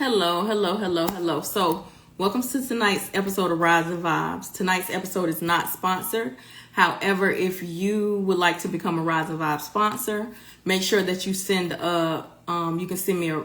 Hello, hello, hello, hello. So, welcome to tonight's episode of Rydes N Vybes. Tonight's episode is not sponsored. However, if you would like to become a Rydes N Vybes sponsor, make sure that you send you can send me a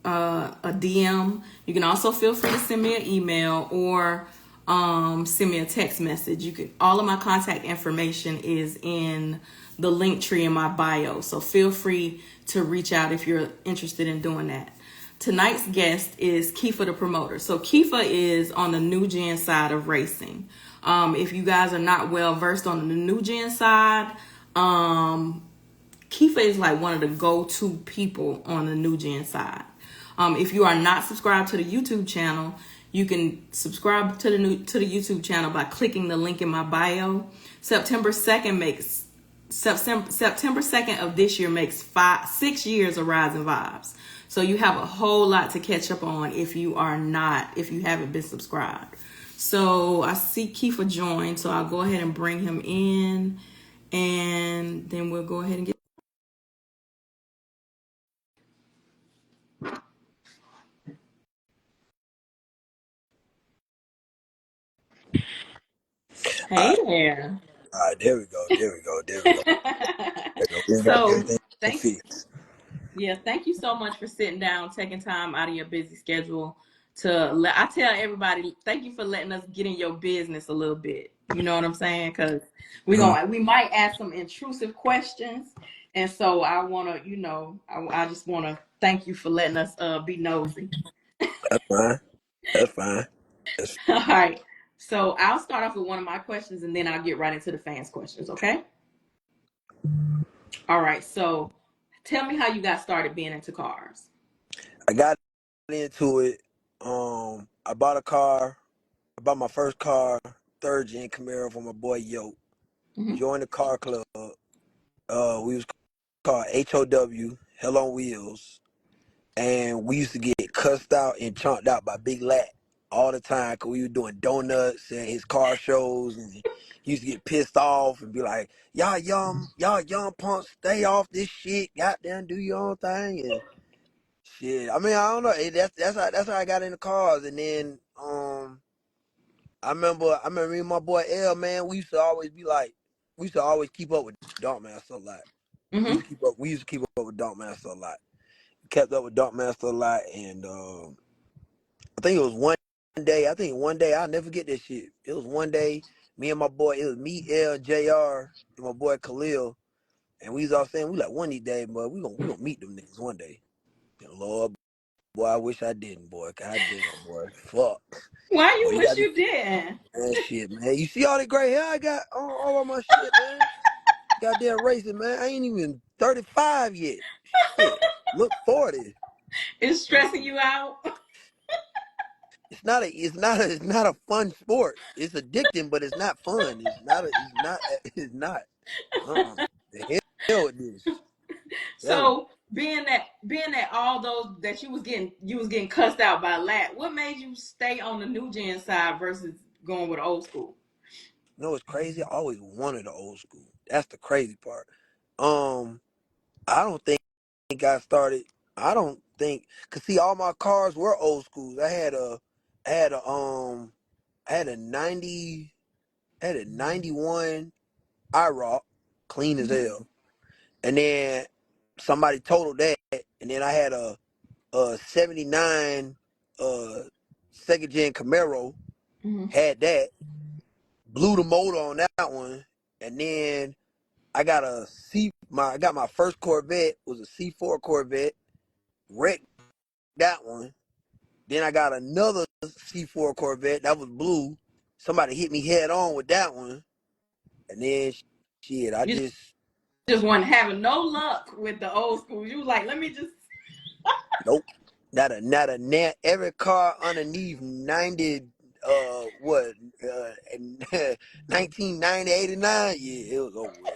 DM. You can also feel free to send me an email or send me a text message. All of my contact information is in the link tree in my bio. So feel free to reach out if you're interested in doing that. Tonight's guest is Keefa the Promoter. So Keefa is on the new gen side of racing. If you guys are not well versed on the new gen side, Keefa is like one of the go-to people on the new gen side. If you are not subscribed to the YouTube channel, you can subscribe to the YouTube channel by clicking the link in my bio. September 2nd of this year makes 6 years of Rydes N Vybes. So you have a whole lot to catch up on if you haven't been subscribed. So I see Keefa joined, so I'll go ahead and bring him in, and then we'll go ahead and get. Hey there. All right, there we go. There we go. There we go. There we go. We got So everything thank fixed. thank you so much for sitting down, taking time out of your busy schedule I tell everybody, thank you for letting us get in your business a little bit. You know what I'm saying? Because we might ask some intrusive questions, and so I want to, I just want to thank you for letting us be nosy. That's fine. That's fine. That's All right. So I'll start off with one of my questions, and then I'll get right into the fans' questions. Okay. All right. So tell me how you got started being into cars. I got into it. I bought a car. I bought my first car, third gen Camaro for my boy Yo. Mm-hmm. Joined the car club. We was called HOW, Hell on Wheels. And we used to get cussed out and chunked out by Big Lat all the time because we were doing donuts and his car shows, and he used to get pissed off and be like, y'all young punks, stay off this shit, goddamn, do your own thing and shit. I mean, I don't know. That's how I got into cars. And then I remember me and my boy L, man, we used to always keep up with Dunkmaster a lot. We Mm-hmm. used to keep up with Dunkmaster a lot. Kept up with Dunkmaster a lot, and I think it was one day. I think one day I'll never forget this shit. It was one day, me and my boy. It was me, L, Jr. and my boy Khalil, and we was all saying we like one of these days, but we gonna meet them niggas one day. And Lord, boy, I wish I didn't, boy. God damn, boy, fuck. Why Boy, you you wish got me, you didn't? man, shit, man. You see all the gray hair I got on all of my shit, man. Goddamn racing, man. I ain't even 35 yet. Shit, look 40. It's Man. stressing you out. It's not a fun sport. It's addicting, but it's not fun. It's not. The hell with this. Telling So being that all those that you was getting cussed out by Lat, what made you stay on the new gen side versus going with old school? you know what's crazy? I always wanted the old school. That's the crazy part. Um, I don't think I started. I don't think, cause see, all my cars were old schools. I had a I had a 90, I had a 91 IROC, clean as Mm-hmm. hell, and then somebody totaled that, and then I had a 79 uh second gen Camaro, Mm-hmm. had that, blew the motor on that one, and then I got my first Corvette, was a C4 Corvette, wrecked that one. Then I got another C4 Corvette that was blue. Somebody hit me head on with that one, and then shit, I You just just wasn't having no luck with the old school. You was like, let me just. nope. Not a net. Every car underneath 90, what, 1990, 89. Yeah, it was over with.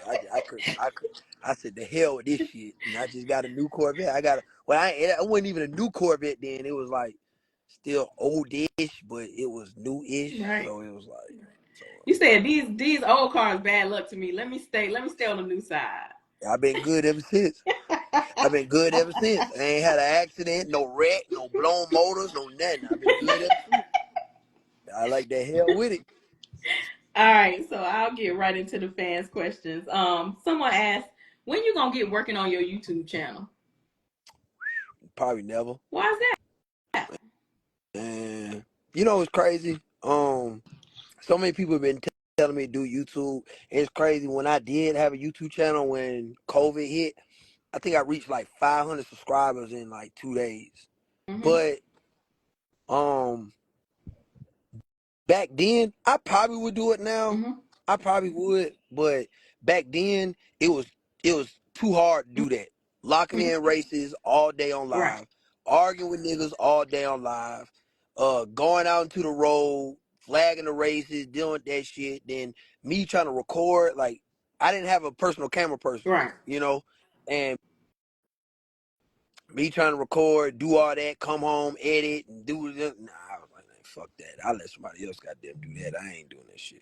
I said, the hell with this shit. And I just got a new Corvette. It wasn't even a new Corvette then. It was like still oldish, but it was newish. Right. So it was like, so You said these old cars bad luck to me. Let me stay on the new side. I've been good ever since. I've been good ever since. I ain't had an accident, no wreck, no blown motors, no nothing. I've been good ever since. I like that hell with it. All right, so I'll get right into the fans' questions. Someone asked, when you gonna get working on your YouTube channel? Probably never. Why is that? And you know it's crazy. So many people have been telling me to do YouTube. It's crazy. When I did have a YouTube channel when COVID hit, I think I reached like 500 subscribers in like 2 days. Mm-hmm. But um, back then, I probably would do it now. Mm-hmm. I probably would, but back then it was too hard to do that. Locking Mm-hmm. in races all day on Right. live, arguing with niggas all day on live, going out into the road, flagging the races, doing that shit. Then me trying to record, like I didn't have a personal camera person, Right. you know, and me trying to record, do all that, come home, edit, and do this. Nah, I was like, man, fuck that. I'll let somebody else goddamn do that. I ain't doing that shit.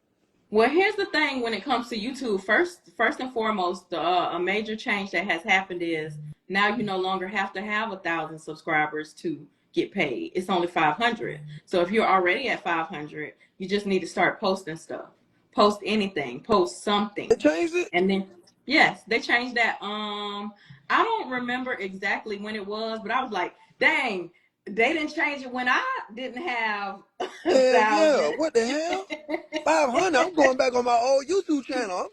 Well, here's the thing when it comes to YouTube. First and foremost, a major change that has happened is now you no longer have to have 1,000 subscribers to get paid. It's only 500. So if you're already at 500, you just need to start posting stuff. Post anything. Post They something. changed it? And then yes, they changed that. I don't remember exactly when it was, but I was like, dang, they didn't change it when I didn't have a Yeah, yeah. thousand. What the hell? 500. I'm going back on my old YouTube channel. I'm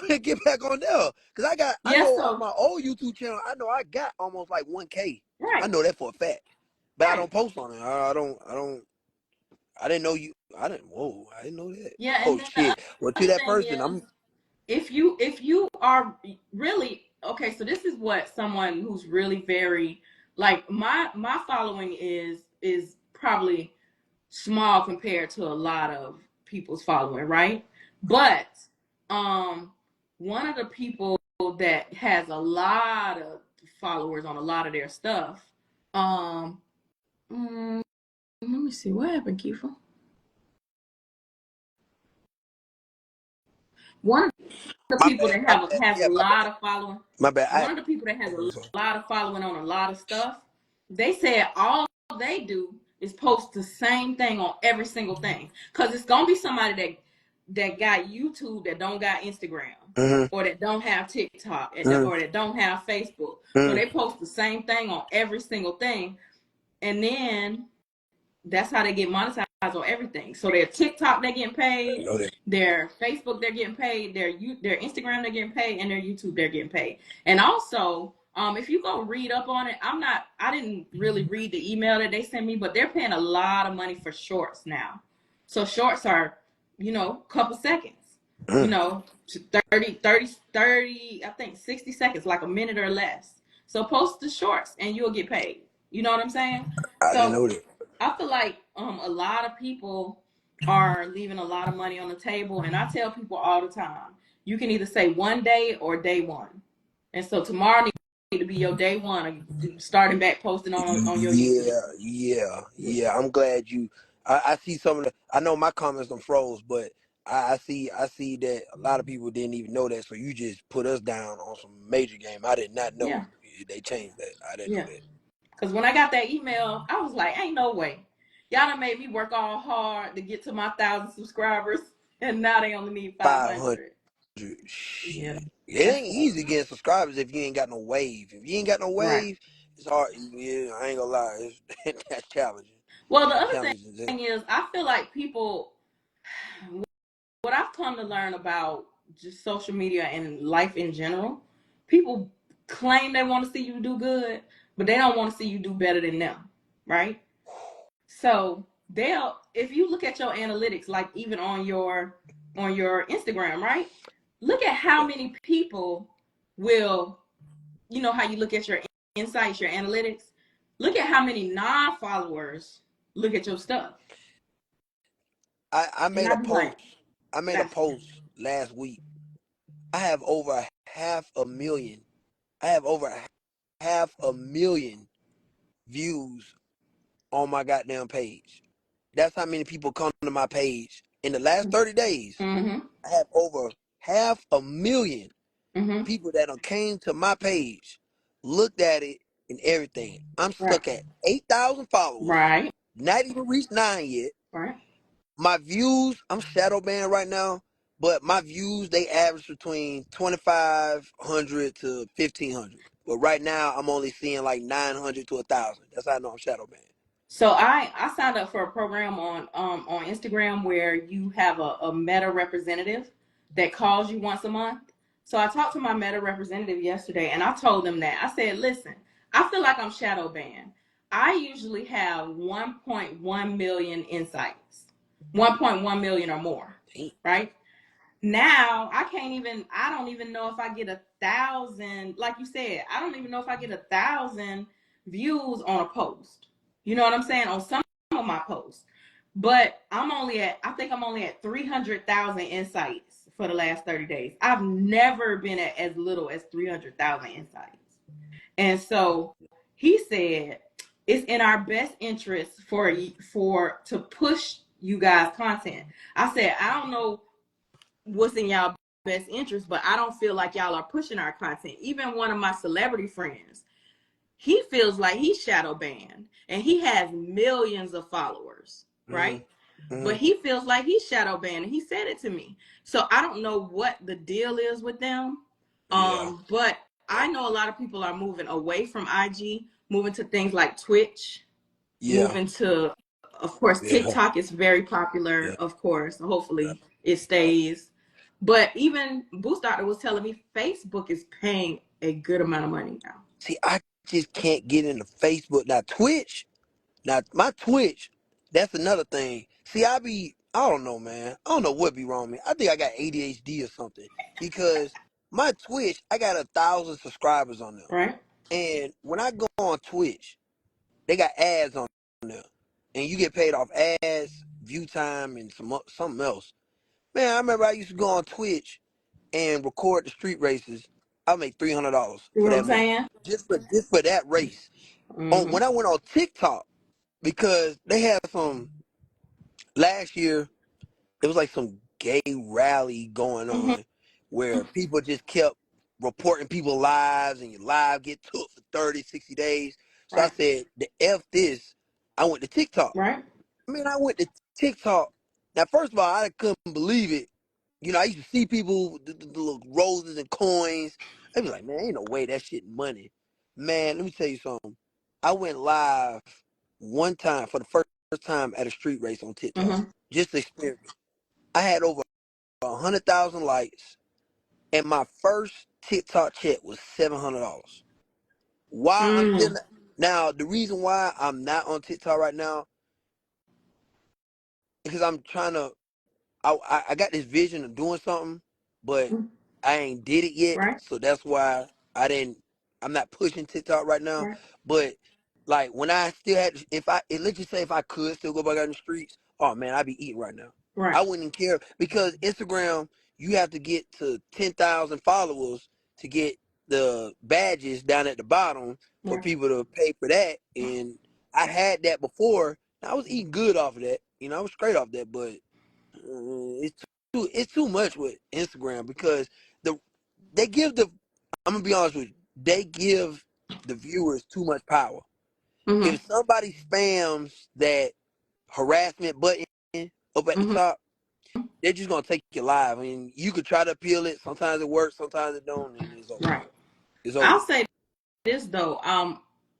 gonna get back on there. Cause I Yeah, know on so my old YouTube channel, I know I got almost like 1K. I right, know that for a fact. But I right. don't post on it. I didn't know you. Whoa, I didn't know that. Yeah, Oh and then the shit. Well, to other that thing person, is I'm if you are really okay, so this is what someone who's really very like my following is probably small compared to a lot of people's following, right? But um one of the people that has a lot of followers on a lot of their stuff, um let me see what happened, Keefa. One of the my people bad. that My have bad. has a Yeah, my bad. lot of following, My bad. one of the people that has a lot of following on a lot of stuff, they said all they do is post the same thing on every single thing. Cause it's gonna be somebody that got YouTube that don't got Instagram Mm-hmm. or that don't have TikTok Mm-hmm. or that don't have Facebook. So Mm-hmm. they post the same thing on every single thing, and then that's how they get monetized on everything. So their TikTok they're getting I paid, know that. their Facebook they're getting paid, their Instagram they're getting paid, and their YouTube they're getting paid. And also, if you go read up on it, I didn't really read the email that they sent me, but they're paying a lot of money for shorts now. So shorts are, couple seconds, you Mm. know, 30, I think 60 seconds, like a minute or less. So post the shorts and you'll get paid. You know what I'm saying? I didn't So know that. I feel like a lot of people are leaving a lot of money on the table, and I tell people all the time, you can either say one day or day one, and so tomorrow need to be your day one, starting back posting on your YouTube. Yeah, yeah, yeah. I'm glad you. I see some of the. I know my comments done froze, but I see that a lot of people didn't even know that. So you just put us down on some major game. I did not know Yeah, they changed that. I didn't know yeah. that. Because when I got that email, I was like, ain't no way. Y'all done made me work all hard to get to my 1,000 subscribers, and now they only need 500. 500. Yeah, Shit. It that's ain't easy getting subscribers if you ain't got no wave. If you ain't got no right. wave, it's hard. Yeah, I ain't gonna lie. That's challenging. Well, the That's other challenging. thing is, I feel like people, what I've come to learn about just social media and life in general, people claim they want to see you do good, but they don't want to see you do better than them, right? So if you look at your analytics, like even on your Instagram, right? Look at how many people will, how you look at your insights, your analytics. Look at how many non-followers look at your stuff, I and made a I'd be post. like, I made a that's post last week. I have over half a million. I have over half a million views on my goddamn page. That's how many people come to my page. In the last 30 days, mm-hmm, I have over half a million mm-hmm. people that came to my page. looked at it and everything. I'm Right. stuck at 8,000 followers. Right. Not even reached 9 yet. Right. My views, I'm shadow banned right now, but my views they average between 2,500 to 1,500. But right now I'm only seeing like 900 to 1,000. That's how I know I'm shadow banned. So I signed up for a program on Instagram where you have a Meta representative that calls you once a month. So I talked to my Meta representative yesterday, and I told them that. I said, listen, I feel like I'm shadow banned. I usually have 1.1 million insights, 1.1 million or more, Damn. right? Now I don't even know if I get 1,000, like you said, I don't even know if I get 1,000 views on a post. You know what I'm saying? On some of my posts. But I think I'm only at 300,000 insights for the last 30 days. I've never been at as little as 300,000 insights. And so he said it's in our best interest for to push you guys content. I said, I don't know what's in y'all best interest, but I don't feel like y'all are pushing our content. Even one of my celebrity friends, he feels like he's shadow banned and he has millions of followers, Mm-hmm. right? Mm-hmm. But he feels like he's shadow banned and he said it to me. So I don't know what the deal is with them. Yeah. But Yeah. I know a lot of people are moving away from IG, moving to things like Twitch, Yeah. moving to, of course, Yeah. TikTok is very popular, Yeah. of course. Yeah. Hopefully it stays. But even Boost Doctor was telling me Facebook is paying a good amount of money now. See, I just can't get into Facebook. Now Twitch, now my Twitch, that's another thing. See, I don't know, man. I don't know what be wrong with me. I think I got ADHD or something. Because my Twitch, I got 1,000 subscribers on there. Right? And when I go on Twitch, they got ads on there. And you get paid off ads, view time, and something else. Man, I remember I used to go on Twitch and record the street races. I make $300 You for know what that I'm month. saying? Just for that race. Mm-hmm. When I went on TikTok, because they had some last year, it was like some gay rally going Mm-hmm. on where people just kept reporting people's lives and your live get took for 30, 60 days. So I Right. said, the F this, I went to TikTok. Right. I mean, I went to TikTok. Now, first of all, I couldn't believe it. You know, I used to see people with the little roses and coins. I'd be like, man, ain't no way that shit money. Man, let me tell you something. I went live one time for the first time at a street race on TikTok. Mm-hmm. Just to experiment. I had over 100,000 likes, and my first TikTok check was $700. Why I'm getting Mm. that? Now, the reason why I'm not on TikTok right now is because I'm trying to I got this vision of doing something, but I ain't did it yet. Right. So that's why I'm not pushing TikTok right now. Right. But like when I still had, let's just say if I could still go back out in the streets, oh man, I'd be eating right now. I Right. wouldn't care because Instagram, you have to get to 10,000 followers to get the badges down at the bottom for Right. people to pay for that. And I had that before. I was eating good off of that. You know, I was straight off that, but it's too much with Instagram because the they give the I'm gonna be honest with you, they give the viewers too much power. Mm-hmm. If somebody spams that harassment button up at the Mm-hmm. top, they're just gonna take your live. I mean, you could try to appeal it. Sometimes it works, sometimes it don't, and it's over with. Right. It's over I'll with. say this though.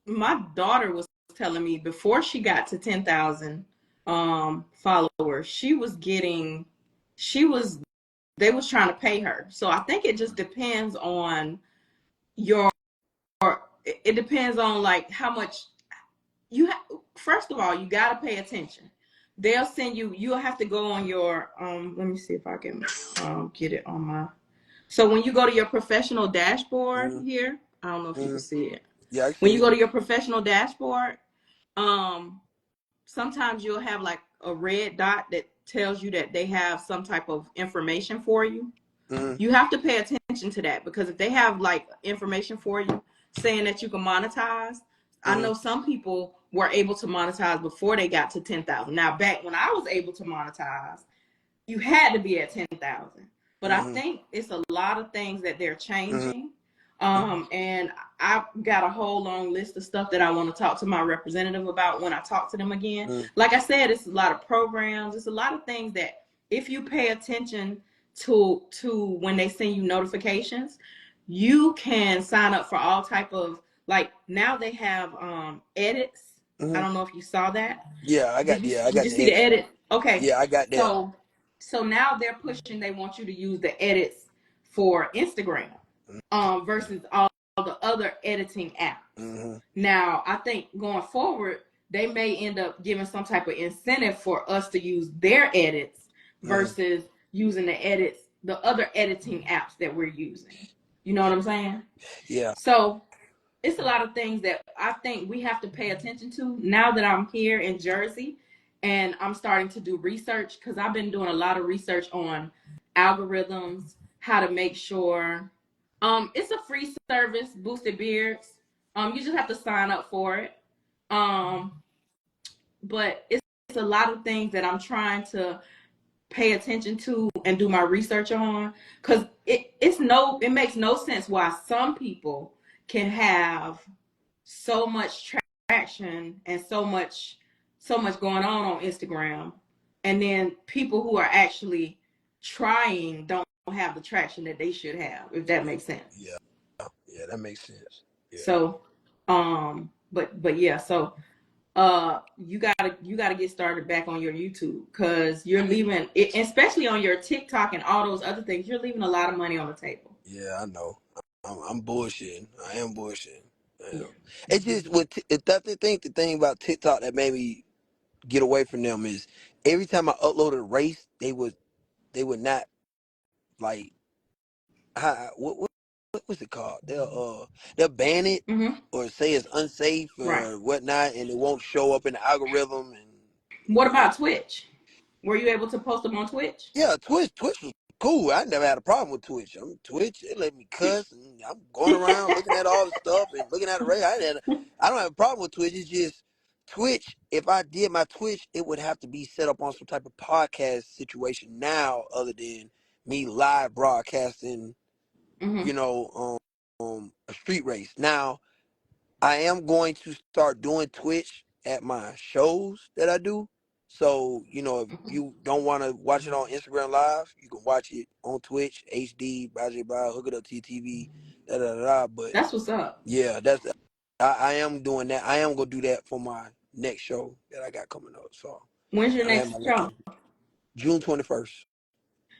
My daughter was telling me before she got to 10,000 followers, she was they was trying to pay her. So I think it just depends on your it depends on like how much first of all, you got to pay attention. They'll send you'll have to go on your let me see if I can get it on my so when you go to your professional dashboard Mm-hmm. here, I don't know if you can Mm-hmm. see it. Yeah, I When see you it. go to your professional dashboard, um sometimes you'll have like a red dot that tells you that they have some type of information for you. Mm-hmm. You have to pay attention to that because if they have like information for you saying that you can monetize, I Mm-hmm. know some people were able to monetize before they got to 10,000. Now, back when I was able to monetize, you had to be at 10,000. But I Mm-hmm. think it's a lot of things that they're Mm-hmm. changing. And I've got a whole long list of stuff that I want to talk to my representative about when I talk to them again. Like I said, it's a lot of programs. It's a lot of things that if you pay attention to when they send you notifications, you can sign up for all type of, like, now they have edits. I don't know if you saw that. Yeah, I got Did you the see the edit. edit? Okay. Yeah, I got that. So now they're pushing, they want you to use the edits for Instagram versus all the other editing apps. Now, I think going forward, they may end up giving some type of incentive for us to use their edits versus using the other editing apps that we're using. You know what I'm saying? Yeah. So it's a lot of things that I think we have to pay attention to now that I'm here in Jersey and I'm starting to do research, because I've been doing a lot of research on algorithms, how to make sure. It's a free service, Boosted Beards. You just have to sign up for it. But it's a lot of things that I'm trying to pay attention to and do my research on, because it makes no sense why some people can have so much traction and so much going on Instagram, and then people who are actually trying don't have the traction that they should have, if that makes sense. Yeah, that makes sense. Yeah. So but yeah, so you gotta get started back on your YouTube, because you're leaving it, especially on your TikTok and all those other things, you're leaving a lot of money on the table. Yeah, I know. I'm bullshitting. I am bullshitting. Yeah. It's just the thing about TikTok that made me get away from them is every time I uploaded a race, they would not, like, what was it called? They'll ban it or say it's unsafe Right. or whatnot, and it won't show up in the algorithm. And What about Twitch? Were you able to post them on Twitch? yeah, Twitch was cool. I never had a problem with Twitch. Twitch, it let me cuss, and I'm going around looking at all the stuff and looking at the race. I don't have a problem with Twitch. It's just Twitch. If I did my Twitch, it would have to be set up on some type of podcast situation now, other than me live broadcasting, a street race. Now, I am going to start doing Twitch at my shows that I do. So, if you don't want to watch it on Instagram Live, you can watch it on Twitch, HD, by hook it up to your TV, da da da. But That's what's up. yeah, I am doing that. I am gonna do that for my next show that I got coming up. So When's your I have next my show? June 21st.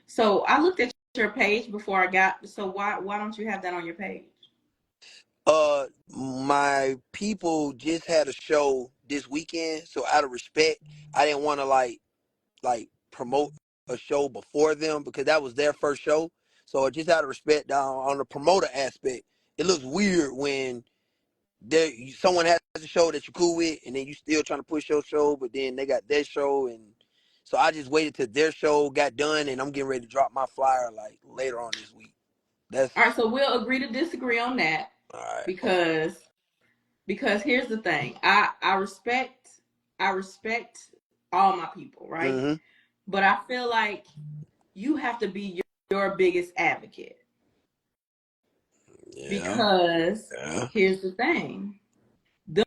So I looked at your page before I got. So why don't you have that on your page? My people just had a show this weekend, so out of respect, I didn't want to like promote a show before them because that was their first show. So just out of respect, on the promoter aspect, it looks weird when someone has a show that you're cool with, and then you still trying to push your show, but then they got their show, and so I just waited till their show got done, and I'm getting ready to drop my flyer like later on this week. All right, so we'll agree to disagree on that, All right. because here's the thing. I respect all my people, right? But I feel like you have to be your biggest advocate. Yeah. Because here's the thing. Them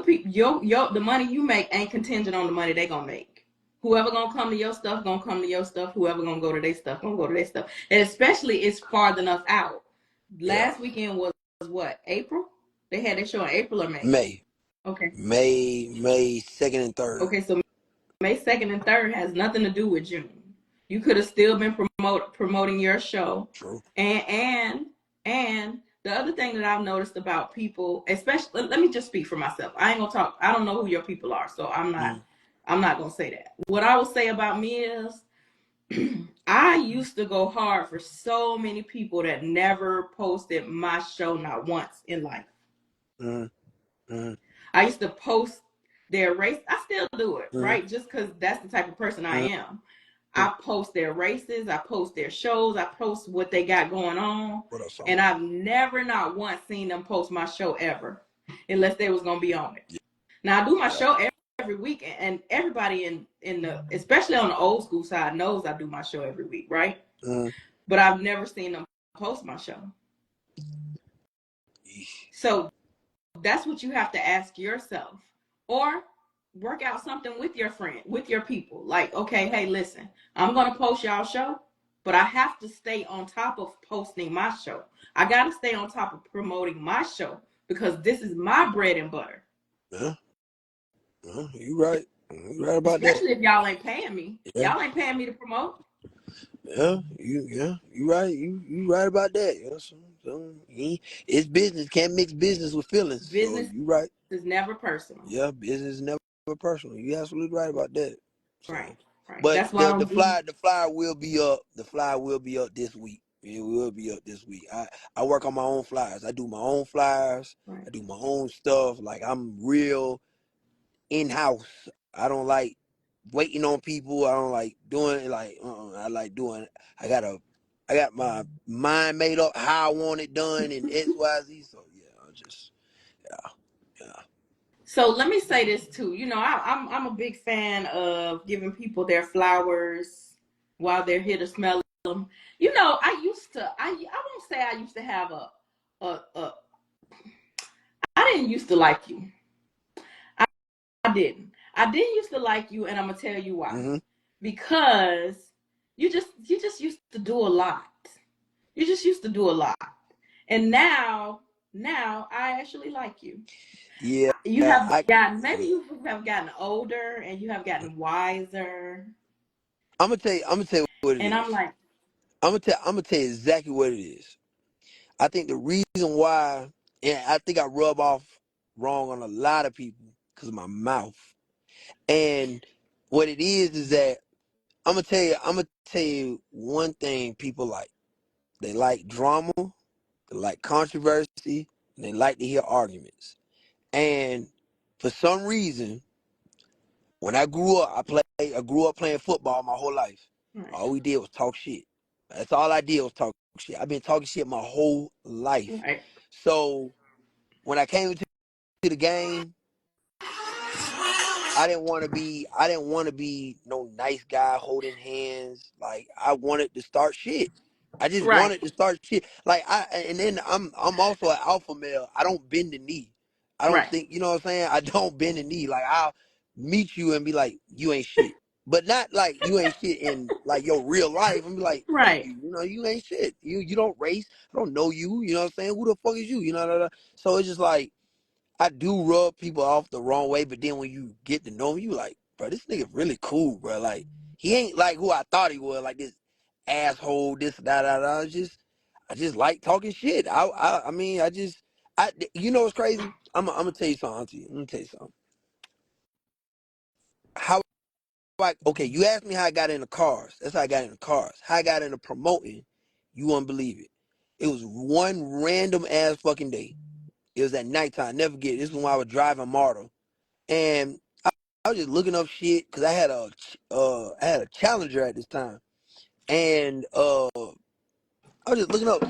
people, the money you make ain't contingent on the money they gonna make. Whoever gonna come to your stuff gonna come to your stuff. Whoever gonna go to their stuff gonna go to their stuff. And especially it's far enough out. Last weekend was what, April? They had their show in April or May? May. Okay. May 2nd and 3rd. Okay, so May 2nd and 3rd has nothing to do with June. You could have still been promoting your show. True. And the other thing that I've noticed about people, especially, let me just speak for myself. I ain't gonna talk. I don't know who your people are, so I'm not gonna say that. What I will say about me is, I used to go hard for so many people that never posted my show not once in life. I used to post their race. I still do it, right? Just because that's the type of person I am. I post their races, I post their shows, I post what they got going on. And I've never not once seen them post my show ever, unless they was gonna be on it. Now I do my show every week, and everybody in the, especially on the old school side, knows I do my show every week, right? But I've never seen them post my show. So that's what you have to ask yourself. Or work out something with your friend, with your people. Like, okay, hey, listen, I'm going to post y'all show, but I have to stay on top of posting my show. I got to stay on top of promoting my show because this is my bread and butter. Yeah, you right. You right about that. Especially if y'all ain't paying me. Yeah, Y'all ain't paying me to promote. you right. You right about that. Yeah, it's business. Can't mix business with feelings. So Business you right. is never personal. Yeah, business is never personal. You absolutely right about that. Right. So, Right. but That's why I don't do the flyer will be up. The flyer will be up this week. It will be up this week. I work on my own flyers. I do my own flyers. right. I do my own stuff. Like I'm real in house. I don't like waiting on people. I don't like doing like. I like doing. I got a. I got my mind made up how I want it done in X Y Z. So yeah, I just yeah. So let me say this too. You know, I'm a big fan of giving people their flowers while they're here to smell them. You know, I won't say I used to have a I didn't used to like you. I, I didn't. I didn't used to like you, and I'm gonna tell you why. Mm-hmm. Because you just used to do a lot. You just used to do a lot, and now I actually like you. Yeah, You have I. gotten, maybe you have gotten older and you have gotten wiser. I'm gonna tell you. I'm gonna tell you what it And I'm is. like, I'm gonna tell you exactly what it is. I think the reason why, and I think I rub off wrong on a lot of people because of my mouth. And what it is that I'm gonna tell you one thing people like. They like drama, they like controversy, and they like to hear arguments. And for some reason, when I grew up, I grew up playing football my whole life. right, All we did was talk shit. That's all I did was talk shit. I've been talking shit my whole life. right, So when I came into the game, I didn't want to be no nice guy holding hands. Like I wanted to start shit. I just right, wanted to start shit. And then I'm also an alpha male. I don't bend the knee. I don't right, think, you know what I'm saying? I don't bend the knee. Like I'll meet you and be like, you ain't shit. But not like you ain't shit in like your real life. I'm be like, fuck right. you. You know, you ain't shit. You don't race. I don't know you. You know what I'm saying? Who the fuck is you? You know, so it's just like I do rub people off the wrong way, but then when you get to know me, you like, bro, this nigga really cool, bro. Like, he ain't like who I thought he was, like this asshole, this, that. I just like talking shit. I mean, you know what's crazy? I'm gonna tell you something, auntie. I'm gonna tell you something. How okay, you asked me how I got into cars. That's how I got into cars. How I got into promoting, you won't believe it. It was one random ass fucking day. It was at nighttime. Never forget. This was when I was driving Marta. And I was just looking up shit because I had a Challenger at this time, and I was just looking up.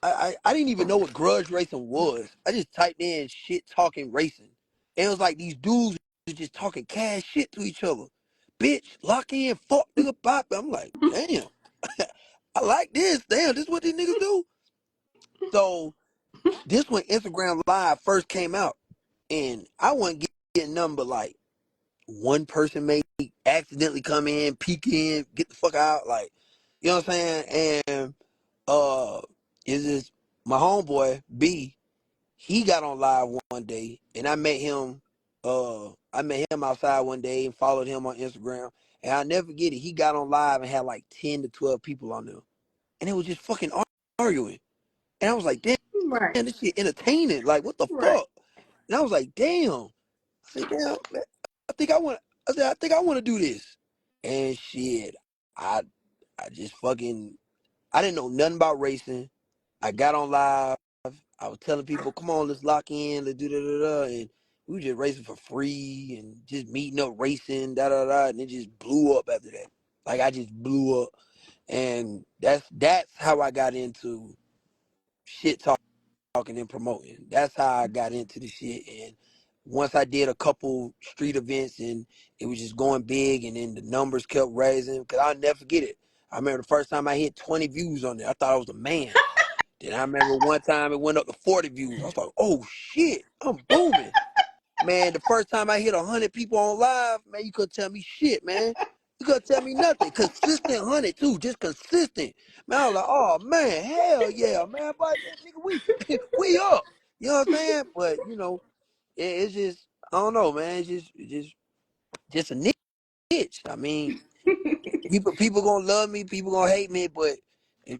I didn't even know what grudge racing was. I just typed in shit talking racing, and it was like these dudes was just talking cash shit to each other. Bitch, lock in, fuck, nigga, pop. I'm like, damn, I like this. Damn, this is what these niggas do. So this when Instagram Live first came out, and I wasn't getting nothing but like one person may accidentally come in, peek in, get the fuck out, like, you know what I'm saying? And is this my homeboy B? He got on live one day, and I met him. I met him outside one day and followed him on Instagram. And I'll never forget it. He got on live and had like 10 to 12 people on there, and it was just fucking arguing. And I was like, damn, Right, this shit entertaining. Like, what the right. fuck? And I was like, damn. I said, damn, man, I think I want. I think I want to do this. And shit, I I just fucking I didn't know nothing about racing. I got on live. I was telling people, come on, let's lock in, let's do and we were just racing for free and just meeting up racing, and it just blew up after that. Like I just blew up, and that's how I got into shit talking and promoting. That's how I got into the shit. And once I did a couple street events and it was just going big, and then the numbers kept rising, because I'll never forget it. I remember the first time I hit 20 views on there. I thought I was a man. Then I remember one time it went up to 40 views. I was like, oh shit, I'm booming. Man, the first time I hit 100 people on live, man, you couldn't tell me shit, man. You couldn't tell me nothing. Consistent 100 too, just consistent. Man, I was like, oh man, hell yeah, man, but nigga, we up. You know what I'm saying? But you know, it's just I don't know, man. It's just a niche. I mean, people gonna love me, people gonna hate me, but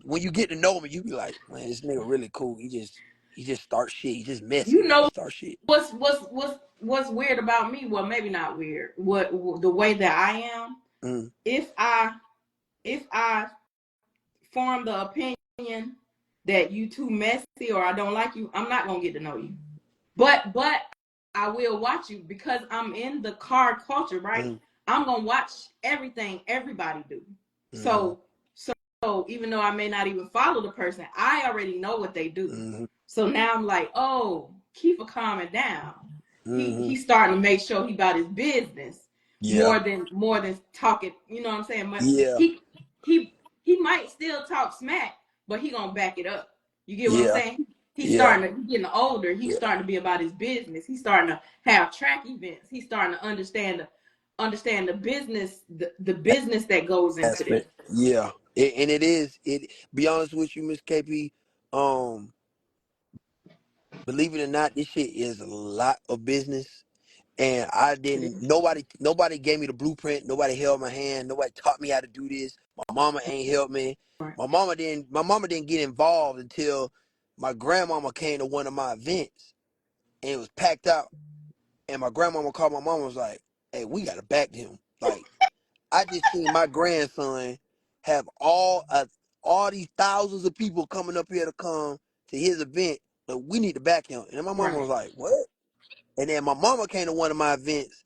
when you get to know me, you be like, man, this nigga really cool. He just starts shit. He just You messy. He know starts shit. what's weird about me? Well, maybe not weird. What the way that I am? Mm, If I form the opinion that you too messy or I don't like you, I'm not gonna get to know you. But I will watch you because I'm in the car culture, right? mm, I'm gonna watch everything everybody do. mm, So even though I may not even follow the person, I already know what they do. mm, So now I'm like, oh, Keefa calming down. mm. He's starting to make sure he about his business Yeah, more than talking. You know what I'm saying? yeah, He might still talk smack, but he gonna back it up. You get what I'm yeah, saying? yeah, He's getting older. He's yeah. starting to be about his business. He's starting to have track events. He's starting to understand the business, the business that goes into this. Aspect. Yeah, and it is. It. Be honest with you, Miss KP. Um, believe it or not, this shit is a lot of business. And I It didn't. is. Nobody gave me the blueprint. Nobody held my hand. Nobody taught me how to do this. My mama ain't helped me. Right. My mama didn't get involved until my grandmama came to one of my events and it was packed out. And my grandmama called my mama and was like, "Hey, we gotta back him." Like I just seen my grandson have all these thousands of people coming up here to come to his event, but we need to back him. And my mama Right. was like, "What?" And then my mama came to one of my events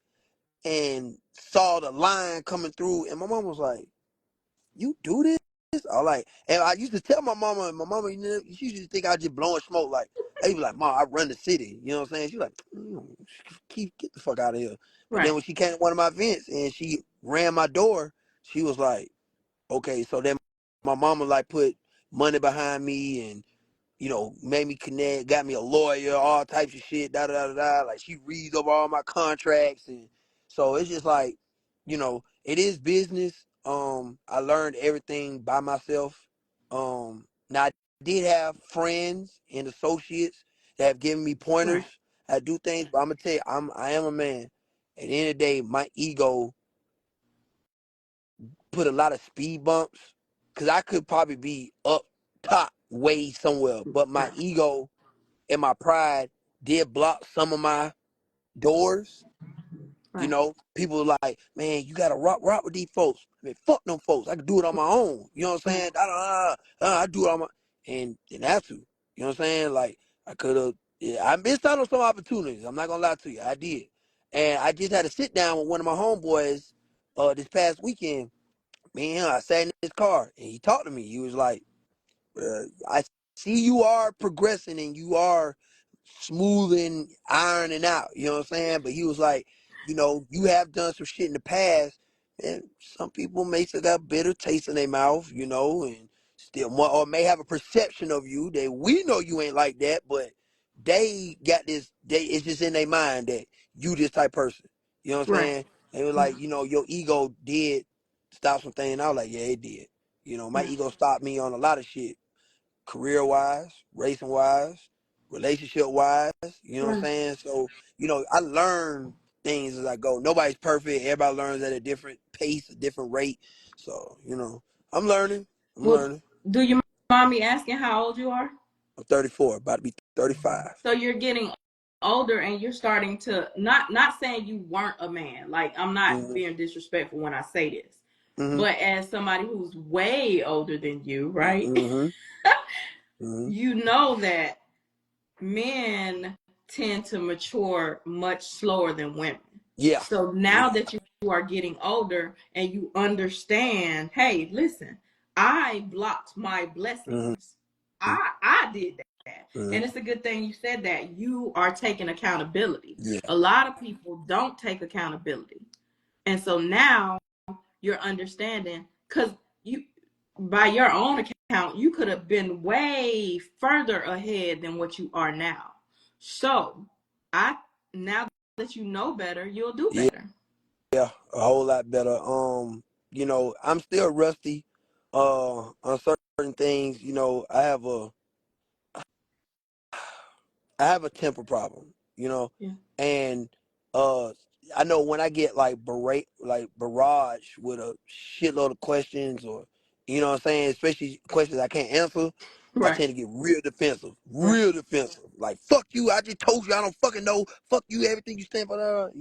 and saw the line coming through, and my mom was like, "You do this?" I like, and I used to tell my mama, and my mama, you know, she used to think I just blowing smoke. Like, they be like, "Mom, I run the city." You know what I'm saying? She like, get the fuck out of here." But then Right. when she came to one of my events and she ran my door, she was like, "Okay." So then my mama like put money behind me and made me connect, got me a lawyer, all types of shit, da da da da. Like she reads over all my contracts, and so it's just like, it is business. I learned everything by myself. Now I did have friends and associates that have given me pointers. Right. I do things, but I'm gonna tell you, I am a man. At the end of the day, my ego put a lot of speed bumps because I could probably be up top way somewhere, but my Right. ego and my pride did block some of my doors. Right. People were like, man, you gotta rock with these folks. I mean, fuck them folks. I can do it on my own. You know what I'm Right. saying? I do it on my and didn't have to. You know what I'm saying? Like I could have. Yeah, I missed out on some opportunities. I'm not gonna lie to you. I did, and I just had to sit down with one of my homeboys this past weekend. Me and him, I sat in his car, and he talked to me. He was like, I see you are progressing and you are smoothing, ironing out. You know what I'm saying? But he was like, you have done some shit in the past, and some people may still got bitter taste in their mouth, and still more, or may have a perception of you that we know you ain't like that, but they got this. It's just in their mind that you this type person. You know what I'm Right. saying? And it was like, your ego did stop some things. And I was like, yeah, it did. My Right. ego stopped me on a lot of shit, career wise, racing wise, relationship wise. You know what I'm Right. saying? So, I learn things as I go. Nobody's perfect. Everybody learns at a different pace, a different rate. So, I'm learning. I'm Well, learning. do you mind me asking how old you are? I'm 34, about to be 35. So you're getting older and you're starting to not saying you weren't a man. Like I'm not Mm-hmm. being disrespectful when I say this. Mm-hmm. But as somebody who's way older than you, right? Mm-hmm. Mm-hmm. You know that men tend to mature much slower than women. Yeah. So now Yeah. that you are getting older and you understand, hey, listen, I blocked my Mm-hmm. blessings. I did that. Mm-hmm. And it's a good thing you said that. You are taking accountability. Yeah. A lot of people don't take accountability. And so now you're understanding because you by your own account, you could have been way further ahead than what you are now. So now that you know better, you'll do Yeah, better. yeah, a whole lot better. I'm still rusty on certain things. I have a temper problem, Yeah. and uh, I know when I get like barrage with a shitload of questions, or what I'm saying, especially questions I can't answer, I Right. tend to get real defensive, Right. real defensive. Like fuck you, I just told you I don't fucking know. Fuck you, everything you stand for, But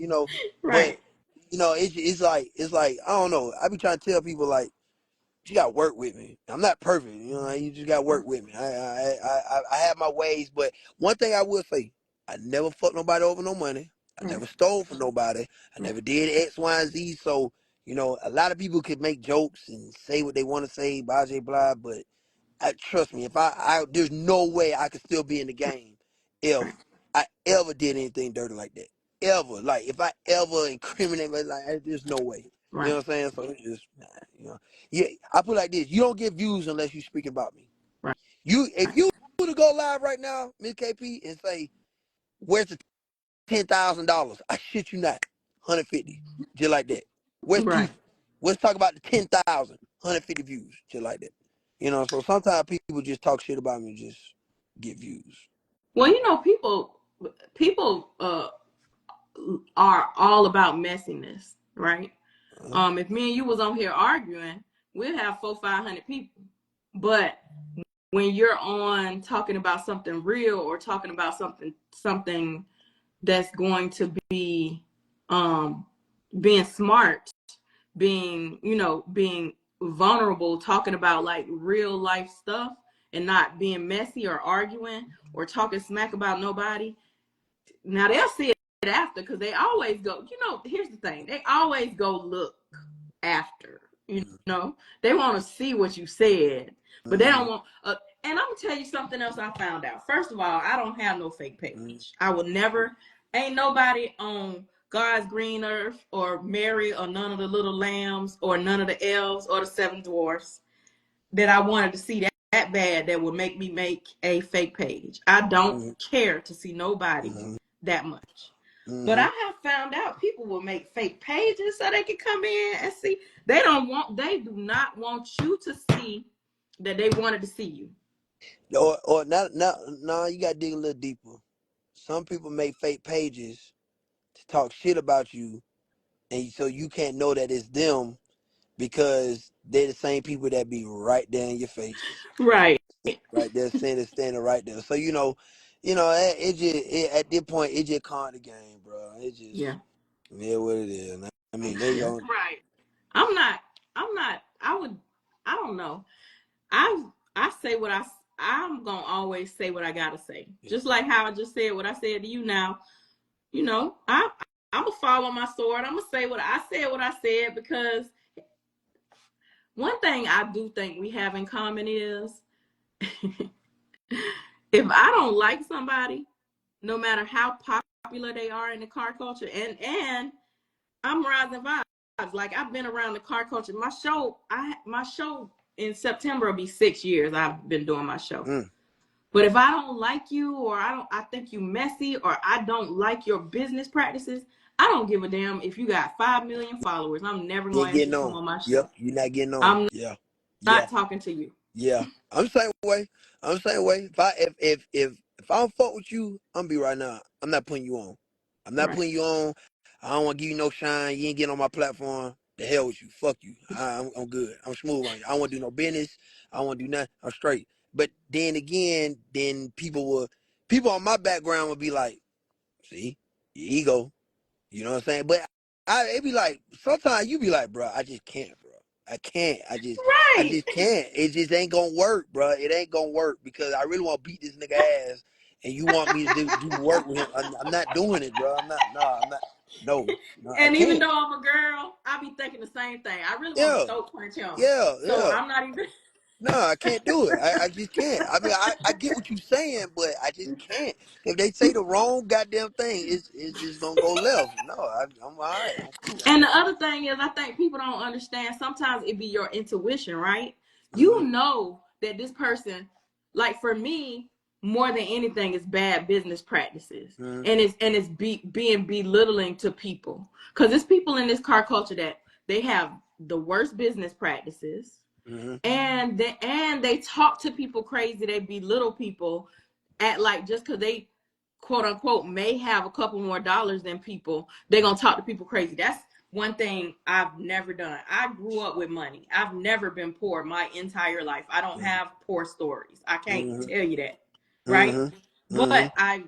Right. it's like I don't know. I be trying to tell people like you got to work with me. I'm not perfect, you just got to work with me. I have my ways, but one thing I will say, I never fucked nobody over no money. I Right. never stole from nobody. I Right. never did X, Y, and Z. So, a lot of people could make jokes and say what they want to say, blah, blah, blah, but trust me, if there's no way I could still be in the game if Right. I ever did anything dirty like that. Ever. Like, if I ever incriminate, there's no way. You know Right. what I'm saying? So it's just, Yeah, I put it like this: you don't get views unless you speak about me. Right. If you were to go live right now, Miss KP, and say, "Where's the $10,000?" I shit you not, 150, just like that. Where's Right. Keefa? Let's talk about the 10,000, 150 views, just like that. So sometimes people just talk shit about me, just get views. Well, people are all about messiness, right? Uh-huh. If me and you was on here arguing, we'd have 500 people. But when you're on talking about something real or talking about something that's going to be being smart, being vulnerable, talking about like real life stuff and not being messy or arguing or talking smack about nobody. Now they'll see it after because they always go, here's the thing, they always go look after, they want to see what you said, but they Mm-hmm. don't want, and I'm gonna tell you something else I found out. First of all, I don't have no fake page. I will never, ain't nobody on God's green earth or Mary or none of the little lambs or none of the elves or the seven dwarfs that I wanted to see that bad that would make me make a fake page. I don't Mm-hmm. care to see nobody Mm-hmm. that much. But I Mm-hmm. have found out people will make fake pages so they can come in and see. They do not want you to see that they wanted to see you. Or not, no, you gotta dig a little deeper. Some people make fake pages to talk shit about you, and so you can't know that it's them because they're the same people that be right there in your face, Right. right there, standing right there. So at this point it just caught the game, bro. It just Yeah. yeah, what it is. I mean, they Yeah. going Right. I'm not. I'm not. I would. I don't know. I say what I'm gonna always say what I gotta say. yeah. Just like how I just said what I said to you now. I'm gonna fall on my sword. I'm gonna say what I said. What I said because one thing I do think we have in common is if I don't like somebody, no matter how popular they are in the car culture, and I'm Rydes N Vybes. Like I've been around the car culture. My show in September will be 6 years. I've been doing my show. Mm. But if I don't like you, or I think you messy, or I don't like your business practices, I don't give a damn if you got 5 million followers. I'm never You going ain't to ask you getting to come on. on my Yep, show. you're not getting on. I'm Yeah, yeah. not talking to you. Yeah, I'm the same way. I'm the same way. If I don't fuck with you, I'm be right now. I'm not putting you on. I'm not Right. putting you on. I don't want to give you no shine. You ain't getting on my platform. The hell with you. Fuck you. I'm good. I'm smooth on you. I don't want to do no business. I don't want to do nothing. I'm straight. But then again, then people on my background would be like, see, your ego. You know what I'm saying? But it be like sometimes you be like, bro, I just can't, bro. I can't. I Right. just can't. It just ain't gonna work, bro. It ain't gonna work because I really want to beat this nigga ass, and you want me to do work with him. I'm not doing it, bro. I'm not. No, I'm not. No, no, I And even can't. though I'm a girl, I be thinking the same thing. I really want to Yeah, throat punch him. yeah, So yeah. I'm not even. No, I can't do it. I just can't. I mean, I get what you're saying, but I just can't. If they say the wrong goddamn thing, it's just gonna go left. No, I'm all right. I'm cool. And the other thing is, I think people don't understand. Sometimes it be your intuition, right? You Mhm. know that this person, like for me, more than anything, is bad business practices, Mm-hmm. and it's being belittling to people, because it's people in this car culture that they have the worst business practices, Mm-hmm. and they talk to people crazy. They belittle people at like just because they quote unquote may have a couple more dollars than people, they're gonna talk to people crazy. That's one thing I've never done. I grew up with money. I've never been poor my entire life. I don't have poor stories. I can't Mm-hmm. tell you that, right? Mm-hmm. Mm-hmm. But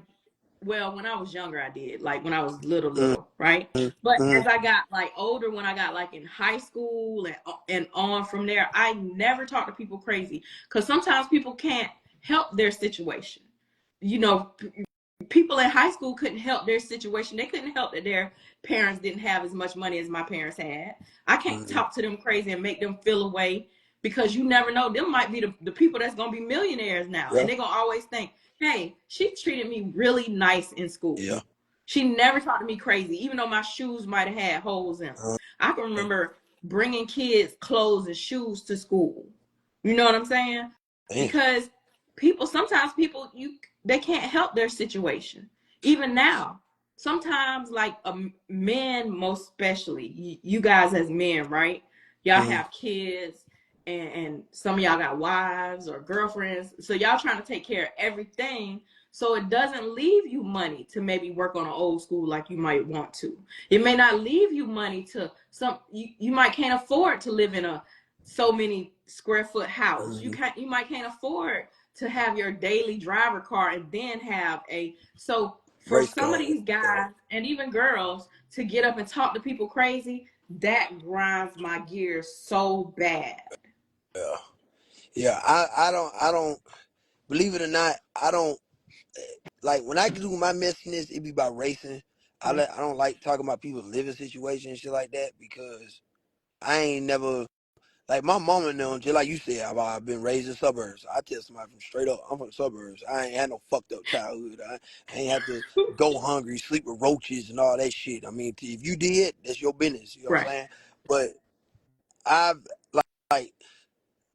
well, when I was younger, I did, like when I was little, right? But Mm-hmm. as I got like older, when I got like in high school and on from there, I never talked to people crazy, because sometimes people can't help their situation. You know, people in high school couldn't help their situation. They couldn't help that their parents didn't have as much money as my parents had. I can't Mm-hmm. talk to them crazy and make them feel away, because you never know. Them might be the people that's going to be millionaires now. Yeah. And they're going to always think, hey, she treated me really nice in school. Yeah. She never talked to me crazy, even though my shoes might have had holes in them. I can remember bringing kids clothes and shoes to school. You know what I'm saying? Damn. Because sometimes people, they can't help their situation. Even now, sometimes like men, most especially, you guys as men, right? Y'all Mm-hmm. have kids, and some of y'all got wives or girlfriends, so y'all trying to take care of everything, so it doesn't leave you money to maybe work on an old school like you might want to. It may not leave you money to you might can't afford to live in a so many square foot house. Mm-hmm. You might can't afford to have your daily driver car and then have so for Race some of car. these guys and even girls to get up and talk to people crazy, that grinds my gears so bad. Yeah. Yeah. I don't believe it or not, I don't like when I do my messiness, it be about racing. Right, I don't like talking about people's living situation and shit like that, because I ain't never like my mama and them, just like you said, I've been raised in suburbs. I tell somebody from straight up, I'm from the suburbs. I ain't had no fucked up childhood. I ain't have to go hungry, sleep with roaches and all that shit. I mean, if you did, that's your business. You know what I'm right, saying? But I've like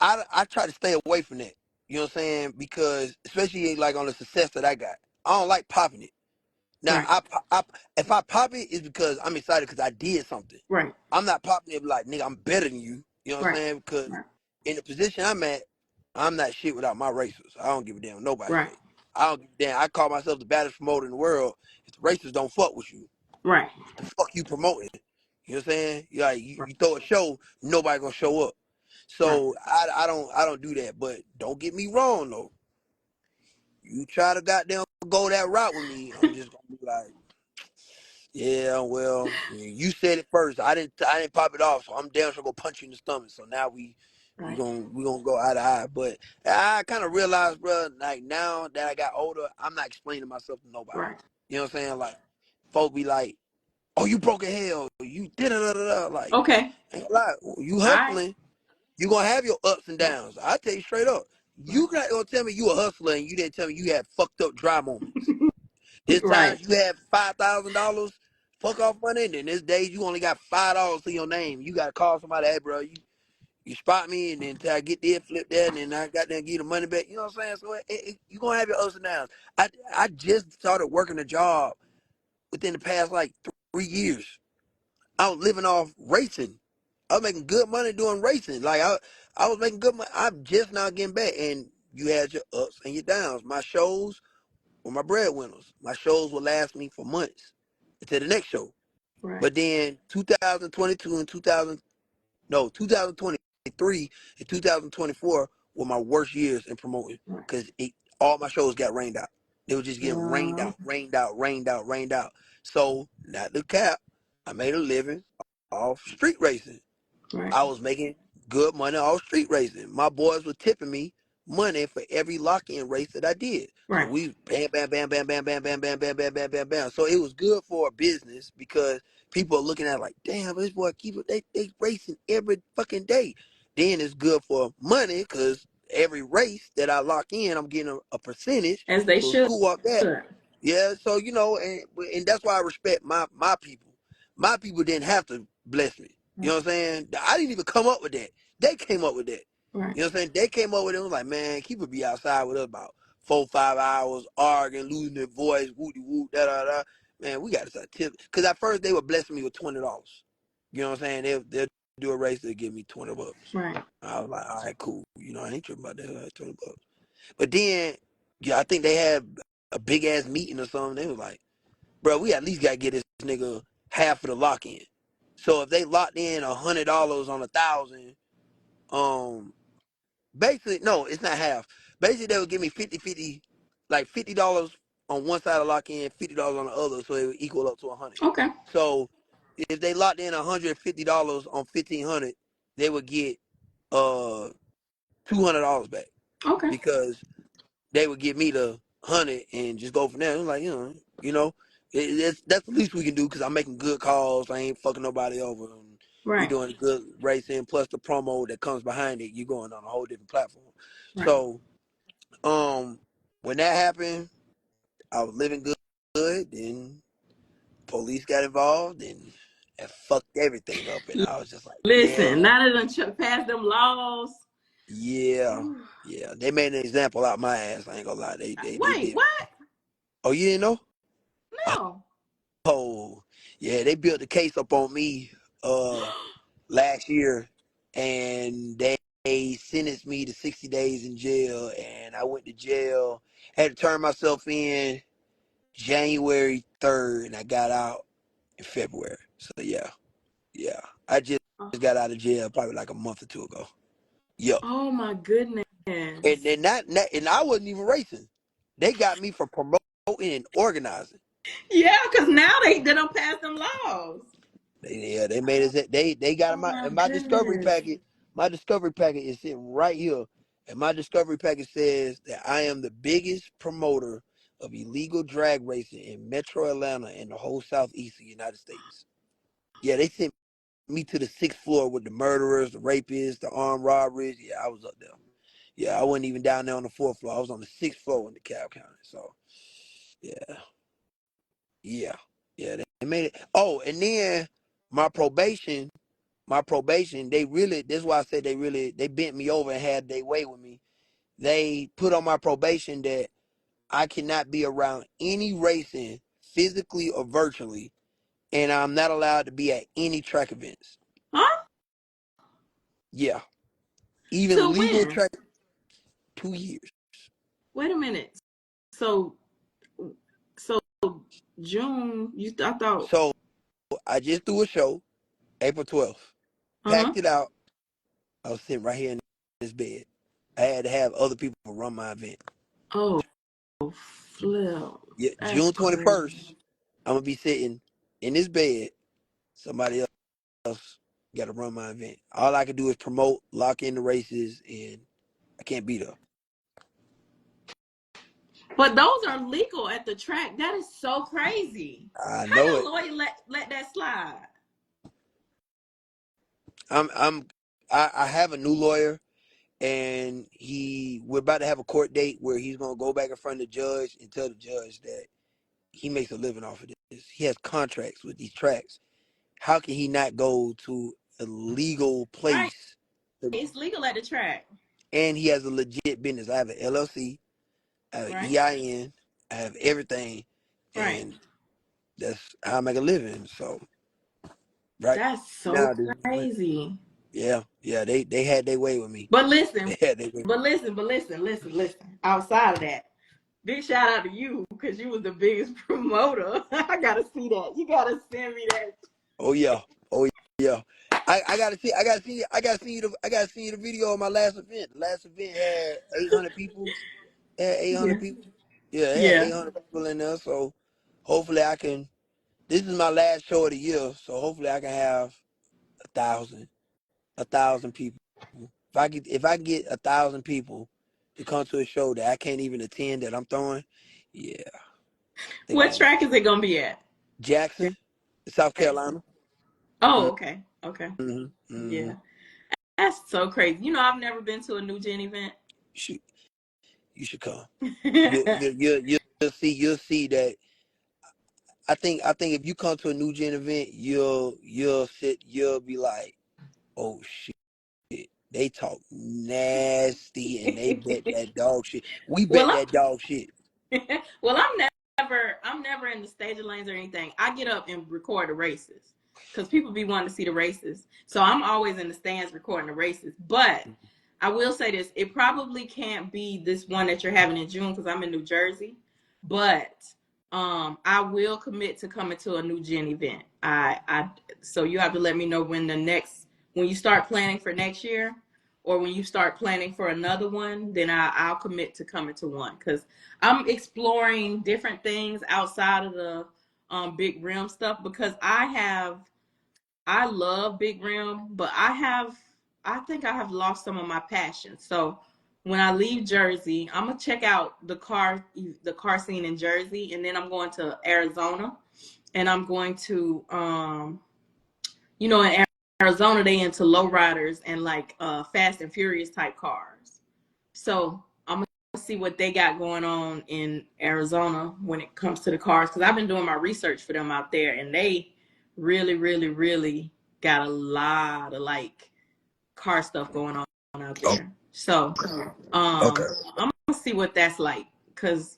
I try to stay away from that. You know what I'm saying? Because especially like on the success that I got, I don't like popping it. Now, right, if I pop it, it's because I'm excited because I did something. right, I'm not popping it like, nigga, I'm better than you. You know what I'm right, saying? Because right, in the position I'm at, I'm not shit without my racers. I don't give a damn what nobody right, say. I don't give a damn. I call myself the baddest promoter in the world. If the racers don't fuck with you, right, the fuck you promoting? You know what I'm saying? right, You throw a show, nobody gonna show up. right. So I don't do that. But don't get me wrong though. You try to goddamn go that route with me, I'm just gonna be like, yeah, well, you said it first. I didn't pop it off, so I'm damn sure gonna punch you in the stomach. So now Right, we gonna go eye to eye. But I kind of realized, bro, like now that I got older, I'm not explaining myself to nobody. right. You know what I'm saying? Like, folk be like, "Oh, you broke a hell, you did it." Like, Okay. ain't gonna lie, you All right. hustling, you gonna have your ups and Right, downs. I tell you straight up, right, you not gonna tell me you a hustler and you didn't tell me you had fucked up dry moments. There's right, times you have $5,000 fuck off money, and then there's days you only got $5 to your name. You gotta call somebody, hey bro, you spot me, and then till I get there, flip that, and then I got there and give the money back. You know what I'm saying? So you gonna have your ups and downs. I just started working a job within the past like 3 years. I was living off racing. I was making good money doing racing. Like I was making good money. I'm just now getting back, and you had your ups and your downs. My shows were my breadwinners. My shows would last me for months until the next show. right, But then 2022 and 2023 and 2024 were my worst years in promoting, right. because all my shows got rained out. They were just getting rained Um, out, rained out, rained out, rained out. So, not the cap, I made a living off street racing. right, I was making good money off street racing. My boys were tipping me money for every lock-in race that I did. So right, we bam, bam, bam, bam, bam, bam, bam, bam, bam, bam, bam, bam, bam. So it was good for a business, because people are looking at it like, damn, this boy Keefa, they racing every fucking day. Then it's good for money, because every race that I lock in, I'm getting a percentage. as they So it's should. cool off that. Yeah, so and that's why I respect my people. My people didn't have to bless me. You know Right, what I'm saying? I didn't even come up with that. They came up with that. Right. You know what I'm saying? They came up with it and was like, man, Keefa be outside with us about 4 or 5 hours, arguing, losing their voice, whoop whoop, da da da. Man, we got to start tip. Because at first they were blessing me with $20. You know what I'm saying? They'll do a race, they'll give me $20. Right. I was like, all right, cool. You know, I ain't tripping about that, $20. But then, yeah, I think they had a big ass meeting or something. They was like, bro, we at least got to get this nigga half of the lock in. So if they locked in $100 on 1,000, um, basically, no, it's not half. Basically, they would give me 50-50, like $50 on one side of lock in, $50 on the other, so it would equal up to 100. Okay. So if they locked in $150 on 1,500, they would get $200 back Okay. because they would give me the 100 and just go from there. I'm like, that's the least we can do because I'm making good calls. I ain't fucking nobody over. And we Right. doing good racing plus the promo that comes behind it. You going on a whole different platform. Right. So when that happened, I was living good. Then police got involved and fucked everything up. And I was just like, Listen, man, now that done passed them laws. yeah, Whew. yeah. They made an example out my ass. I ain't gonna lie. They Wait, did. what? Oh, you didn't know? No. Oh, yeah. They built the case up on me last year, and they sentenced me to 60 days in jail, and I went to jail. Had to turn myself in January 3rd, and I got out in February. So yeah. I just got out of jail probably like a month or two ago. Yup. Oh my goodness. And I wasn't even racing. They got me for promoting and organizing. Yeah, because now they don't pass them laws. They made us. They got Oh my my discovery goodness. packet. My discovery packet is sitting right here, and my discovery packet says that I am the biggest promoter of illegal drag racing in Metro Atlanta and the whole southeast of the United States. Yeah, they sent me to the 6th floor with the murderers, the rapists, the armed robberies. Yeah, I was up there. Yeah, I wasn't even down there on the 4th floor. I was on the 6th floor in DeKalb County. So yeah, yeah, yeah. They made it. Oh, and then my probation. They really, this is why I said they bent me over and had their way with me. They put on my probation that I cannot be around any racing physically or virtually, and I'm not allowed to be at any track events. Huh? Yeah. Even Till legal when? track, 2 years. Wait a minute. So, so June, I thought, So I just threw a show, April 12th, uh-huh. packed it out. I was sitting right here in this bed. I had to have other people run my event. Oh, flip. Yeah, That's June crazy. 21st, I'm gonna be sitting in this bed. Somebody else got to run my event. All I can do is promote, lock in the races, and I can't beat her. But those are legal at the track. That is so crazy. I How know your it. lawyer let that slide? I'm I have a new lawyer, and we're about to have a court date where he's gonna go back in front of the judge and tell the judge that he makes a living off of this. He has contracts with these tracks. How can he not go to a legal Right. place? It's legal at the track. And he has a legit business. I have an LLC, I have an Right. EIN, I have everything, Right. and that's how I make a living. So right That's so now, this is what, crazy. yeah, they had their way with me. But listen, They had their way. listen. Outside of that, big shout out to you because you was the biggest promoter. I gotta see that. You gotta send me that. Oh yeah, oh yeah. I gotta see, I gotta see the video of my last event. The last event had 800 people. It had 800 Yeah. people. Yeah, it had Yeah. 800 people in there. So hopefully I can. This is my last show of the year, so hopefully I can have 1,000, 1,000 people. If I can get 1,000 people to come to a show that I can't even attend that I'm throwing, yeah, I think What I'll be track is it gonna be at? Jackson, South Carolina. Oh, okay. Okay. Mm-hmm, mm-hmm. Yeah. That's so crazy. You know, I've never been to a new gen event. You you should come. You'll see that. I think if you come to a new gen event, you'll be like, oh shit. They talk nasty and they bet that dog shit. We bet Well, that dog shit. well, I'm never in the staging lanes or anything. I get up and record the races because people be wanting to see the races. So I'm always in the stands recording the races. But I will say this: it probably can't be this one that you're having in June because I'm in New Jersey. But I will commit to coming to a new Gen event. So you have to let me know when you start planning for next year, or when you start planning for another one, then I'll commit to coming to one because I'm exploring different things outside of the big rim stuff because I love big rim, but I think I have lost some of my passion. So when I leave Jersey, I'm gonna check out the car scene in Jersey, and then I'm going to Arizona, and I'm going to in Arizona they into lowriders and like Fast and Furious type cars. So I'm gonna see what they got going on in Arizona when it comes to the cars because I've been doing my research for them out there, and they really, really, really got a lot of like car stuff going on out Oh, there. So okay. I'm gonna see what that's like because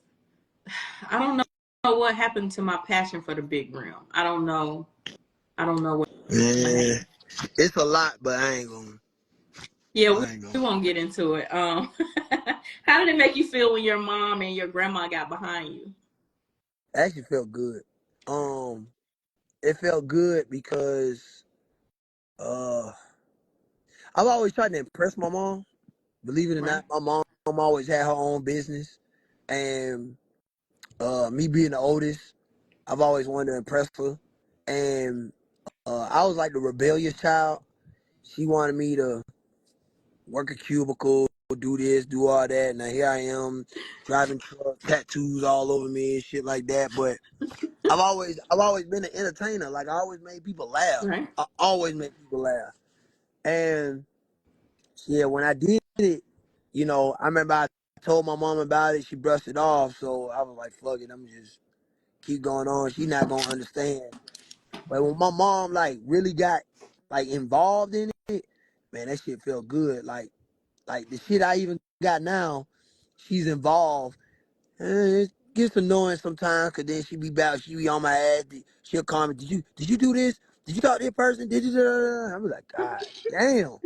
I don't know what happened to my passion for the big rim. I don't know. I don't know what Yeah, happened. it's a lot, but Yeah, I ain't we gonna. won't get into it. How did it make you feel when your mom and your grandma got behind you? Actually felt good. Um, it felt good because uh, I've always tried to impress my mom. Believe it or Right. not, my mom always had her own business, and me being the oldest, I've always wanted to impress her, and I was like the rebellious child. She wanted me to work a cubicle, do this, do all that. Now here I am driving truck, tattoos all over me and shit like that. But I've always been an entertainer. Like I always made people laugh. Right. I always make people laugh. And yeah, when I did it, I remember I told my mom about it. She brushed it off. So I was like, fuck it, I'm just keep going on. She not gonna understand. But when my mom like really got like involved in it, man, that shit felt good. Like the shit I even got now, she's involved. It gets annoying sometimes because then she be on my ass. She'll call me, did you do this? Did you talk to this person? Did you? I'm like, God damn.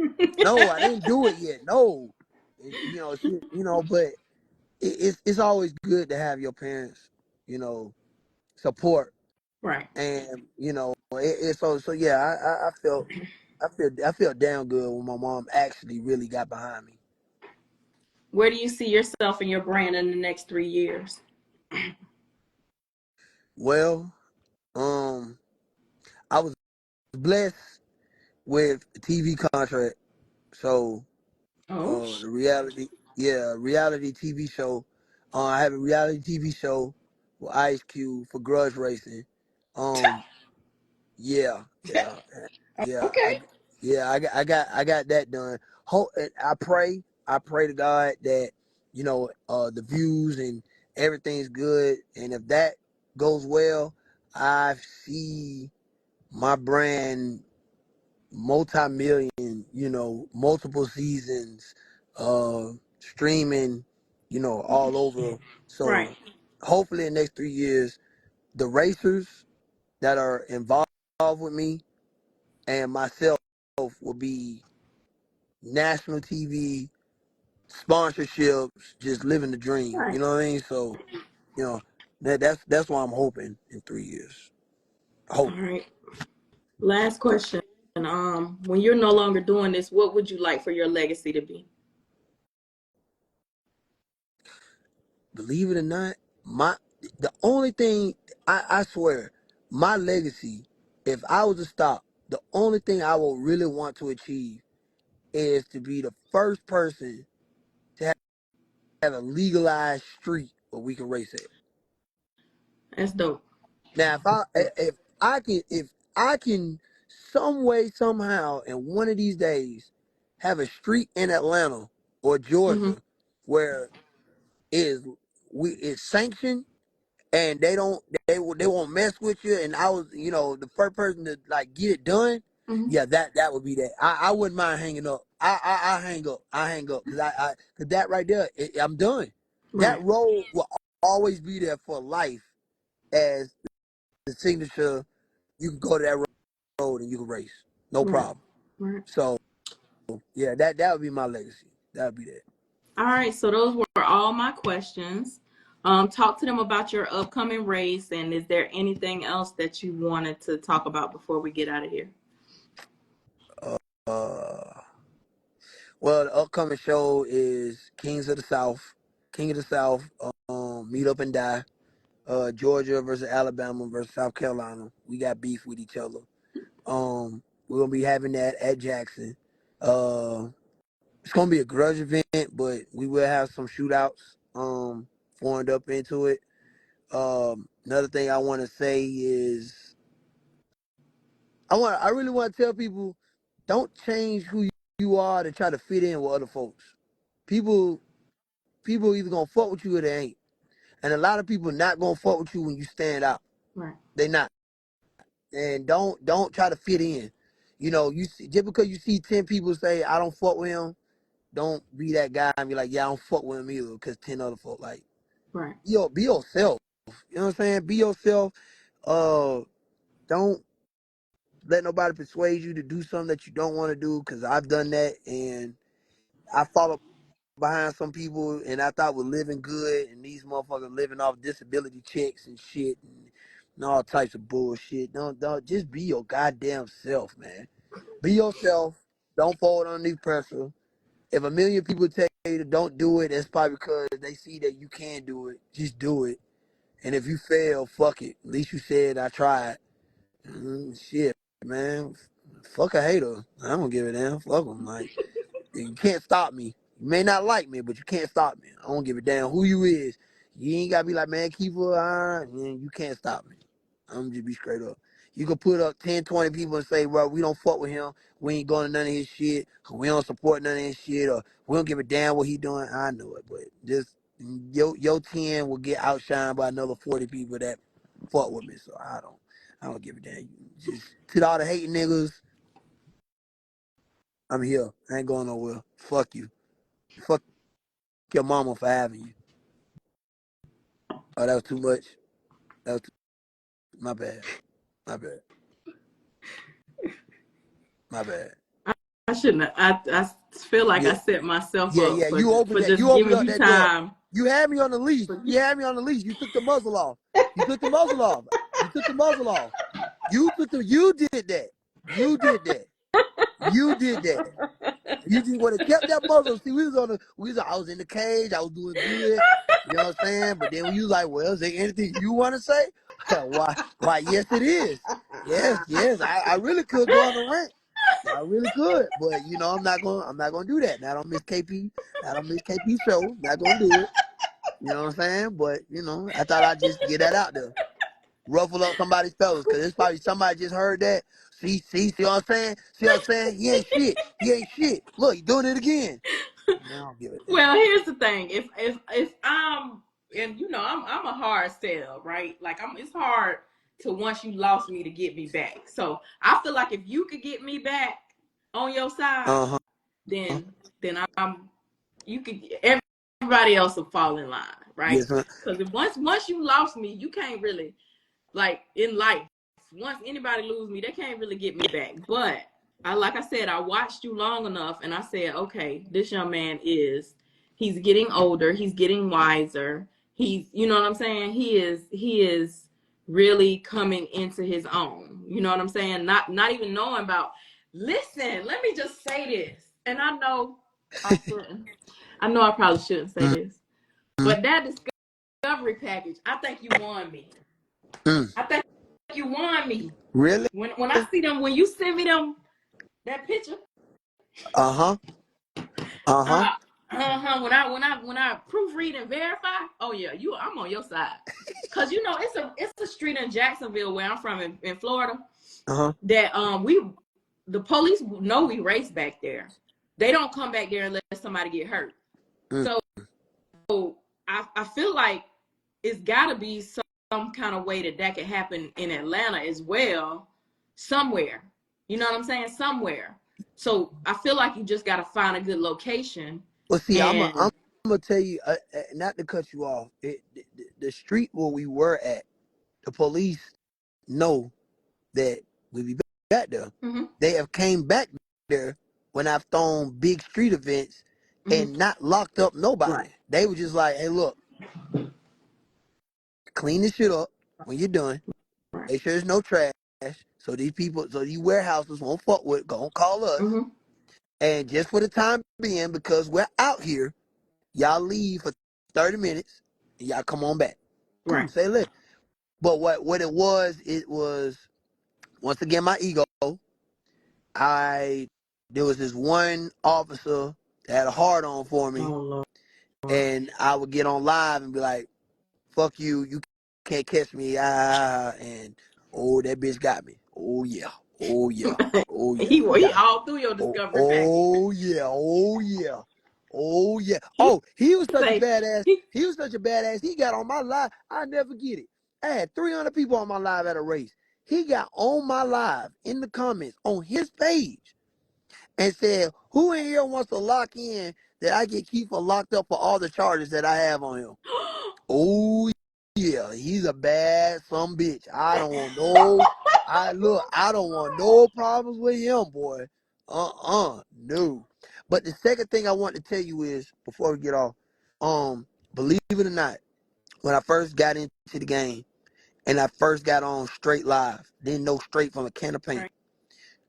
No, I didn't do it yet. No. But it's always good to have your parents, support. Right. And, so yeah, I felt damn good when my mom actually really got behind me. Where do you see yourself and your brand in the next 3 years? Well, um, I was blessed with a TV contract. So Oh, the reality TV show. I have a reality TV show with Ice Cube for grudge racing. Um, yeah, yeah, yeah. okay. I got that done. I pray to God that the views and everything's good, and if that goes well, I see my brand multi-million, multiple seasons, streaming, all over. Right. So hopefully in the next 3 years, the racers that are involved with me and myself will be national TV sponsorships, just living the dream. Right. You know what I mean? So, that's why I'm hoping in 3 years. All Hoping. right. Last question. When you're no longer doing this, what would you like for your legacy to be? Believe it or not, the only thing I swear, my legacy, if I was to stop, the only thing I will really want to achieve is to be the first person to have a legalized street where we can race at. That's dope. Now, if I can some way somehow in one of these days have a street in Atlanta or Mm-hmm. Georgia where is it's sanctioned and they won't mess with you, and I was the first person to like get it done, Yeah, that would be that. I wouldn't mind hanging up. I hang up. I hang up because cause that right there, I'm done. That Right. road will always be there for life as the signature. You can go to that road and you can race, no Right. problem. Right. So yeah, that would be my legacy. That would be that. All right. So those were all my questions. Talk to them about your upcoming race, and is there anything else that you wanted to talk about before we get out of here? Uh, well, the upcoming show is Kings of the South. King of the South. Meet up and die. Georgia versus Alabama versus South Carolina. We got beef with each other. We're gonna be having that at Jackson. Uh, it's gonna be a grudge event, but we will have some shootouts. Formed up into it. Another thing I want to say is I really want to tell people, don't change who you are to try to fit in with other folks. People people either gonna fuck with you or they ain't, and a lot of people not gonna fuck with you when you stand out. Right. They not, and don't try to fit in. You know, you see, just because you see 10 people say I don't fuck with him, don't be that guy and be like, yeah, I don't fuck with him either because 10 other folk like, Right. yo, be yourself. You know what I'm saying? Be yourself. Uh, don't let nobody persuade you to do something that you don't want to do, because I've done that and I followed behind some people and I thought was living good, and these motherfuckers living off disability checks and shit and all types of bullshit. Don't just be your goddamn self, man. Be yourself. Don't fold underneath pressure. If a million people tell you to don't do it, that's probably because they see that you can do it. Just do it. And if you fail, fuck it. At least you said I tried. Shit, man. Fuck a hater. I don't give a damn. Fuck them. Like, you can't stop me. You may not like me, but you can't stop me. I don't give a damn who you is. You ain't gotta be like, man, Keefa, you can't stop me. I'm just be straight up. You can put up 10, 20 people and say, well, we don't fuck with him. We ain't going to none of his shit. We don't support none of his shit. Or we don't give a damn what he doing. I know it, but just your 10 will get outshined by another 40 people that fuck with me. So I don't give a damn. Just to all the hating niggas, I'm here. I ain't going nowhere. Fuck you. Fuck your mama for having you. Oh, that was too much. That was my bad. My bad. My bad. I shouldn't have. I feel like Yeah, I set myself yeah, up yeah. for You opened for that. just You opened giving up you that door. time. You had me on the leash. For, You had me on the leash. You took the muzzle off. You took the muzzle off. You took the muzzle off. You did that. You did that. You did that. You just would have kept that muzzle. See, I was in the cage. I was doing good. You know what I'm saying? But then when you like, well, is there anything you want to say? Why, yes, it is. Yes. I really could go on a rant. I really could. But I'm not gonna do that. Not on Miss KP. Not on Miss KP show. Not gonna do it. You know what I'm saying? But I thought I'd just get that out there. Ruffle up somebody's feathers, because it's probably somebody just heard that. See what I'm saying? See what I'm saying? He ain't shit. He ain't shit. Look, he doing it again. Man, I don't give a well, damn. here's the thing. If I'm and I'm a hard sell, right? Like it's hard to once you lost me to get me back. So I feel like if you could get me back on your side, Uh-huh. then I'm you could everybody else will fall in line, right? Yes, man. Because if once you lost me, you can't really like in life. Once anybody lose me, they can't really get me back. But like I said, I watched you long enough, and I said, okay, this young man he's getting older, he's getting wiser. You know what I'm saying? He is really coming into his own. You know what I'm saying? Not even knowing about. Listen, let me just say this, and I know I shouldn't. I know I probably shouldn't say this, Mm-hmm. but that discovery package, I think you won me. Mm. I think you won me. Really? When I see them, when you send me that picture, Uh-huh. Uh-huh. uh, when I proofread and verify, oh yeah, I'm on your side. Cause it's a street in Jacksonville where I'm from in Florida Uh-huh. that the police know we race back there. They don't come back there unless somebody get hurt. Mm. So I feel like it's got to be some kind of way that could happen in Atlanta as well, somewhere. You know what I'm saying? Somewhere. So I feel like you just got to find a good location. Well, see, I'm And gonna tell you, not to cut you off. The street where we were at, the police know that we be back there. mm-hmm, They have came back there when I've thrown big street events mm-hmm, and not locked up nobody. right, They were just like, hey, look, clean this shit up when you're done. right, Make sure there's no trash. So these warehouses won't fuck with, gonna call us. mm-hmm, And just for the time being, because we're out here, y'all leave for 30 minutes and y'all come on back. Cool, right. say less. But what it was once again my ego. There was this one officer that had a hard on for me, Oh Lord. and I would get on live and be like, fuck you, you can't catch me, and oh, that bitch got me. Oh yeah, oh yeah, oh yeah, he He got me. all through your Oh, discovery package. oh yeah, oh yeah, oh yeah. He Oh, he was such a say badass. he He was such a badass. He got on my live. I never get it. I had 300 people on my live at a race. He got on my live in the comments on his page and said, "Who in here wants to lock in that I get Keefa locked up for all the charges that I have on him?" Oh yeah, he's a bad some bitch. I don't want no. I don't want no problems with him, boy. No. But the second thing I want to tell you is before we get off, believe it or not, when I first got into the game and I first got on straight live, didn't know straight from a can of paint. right.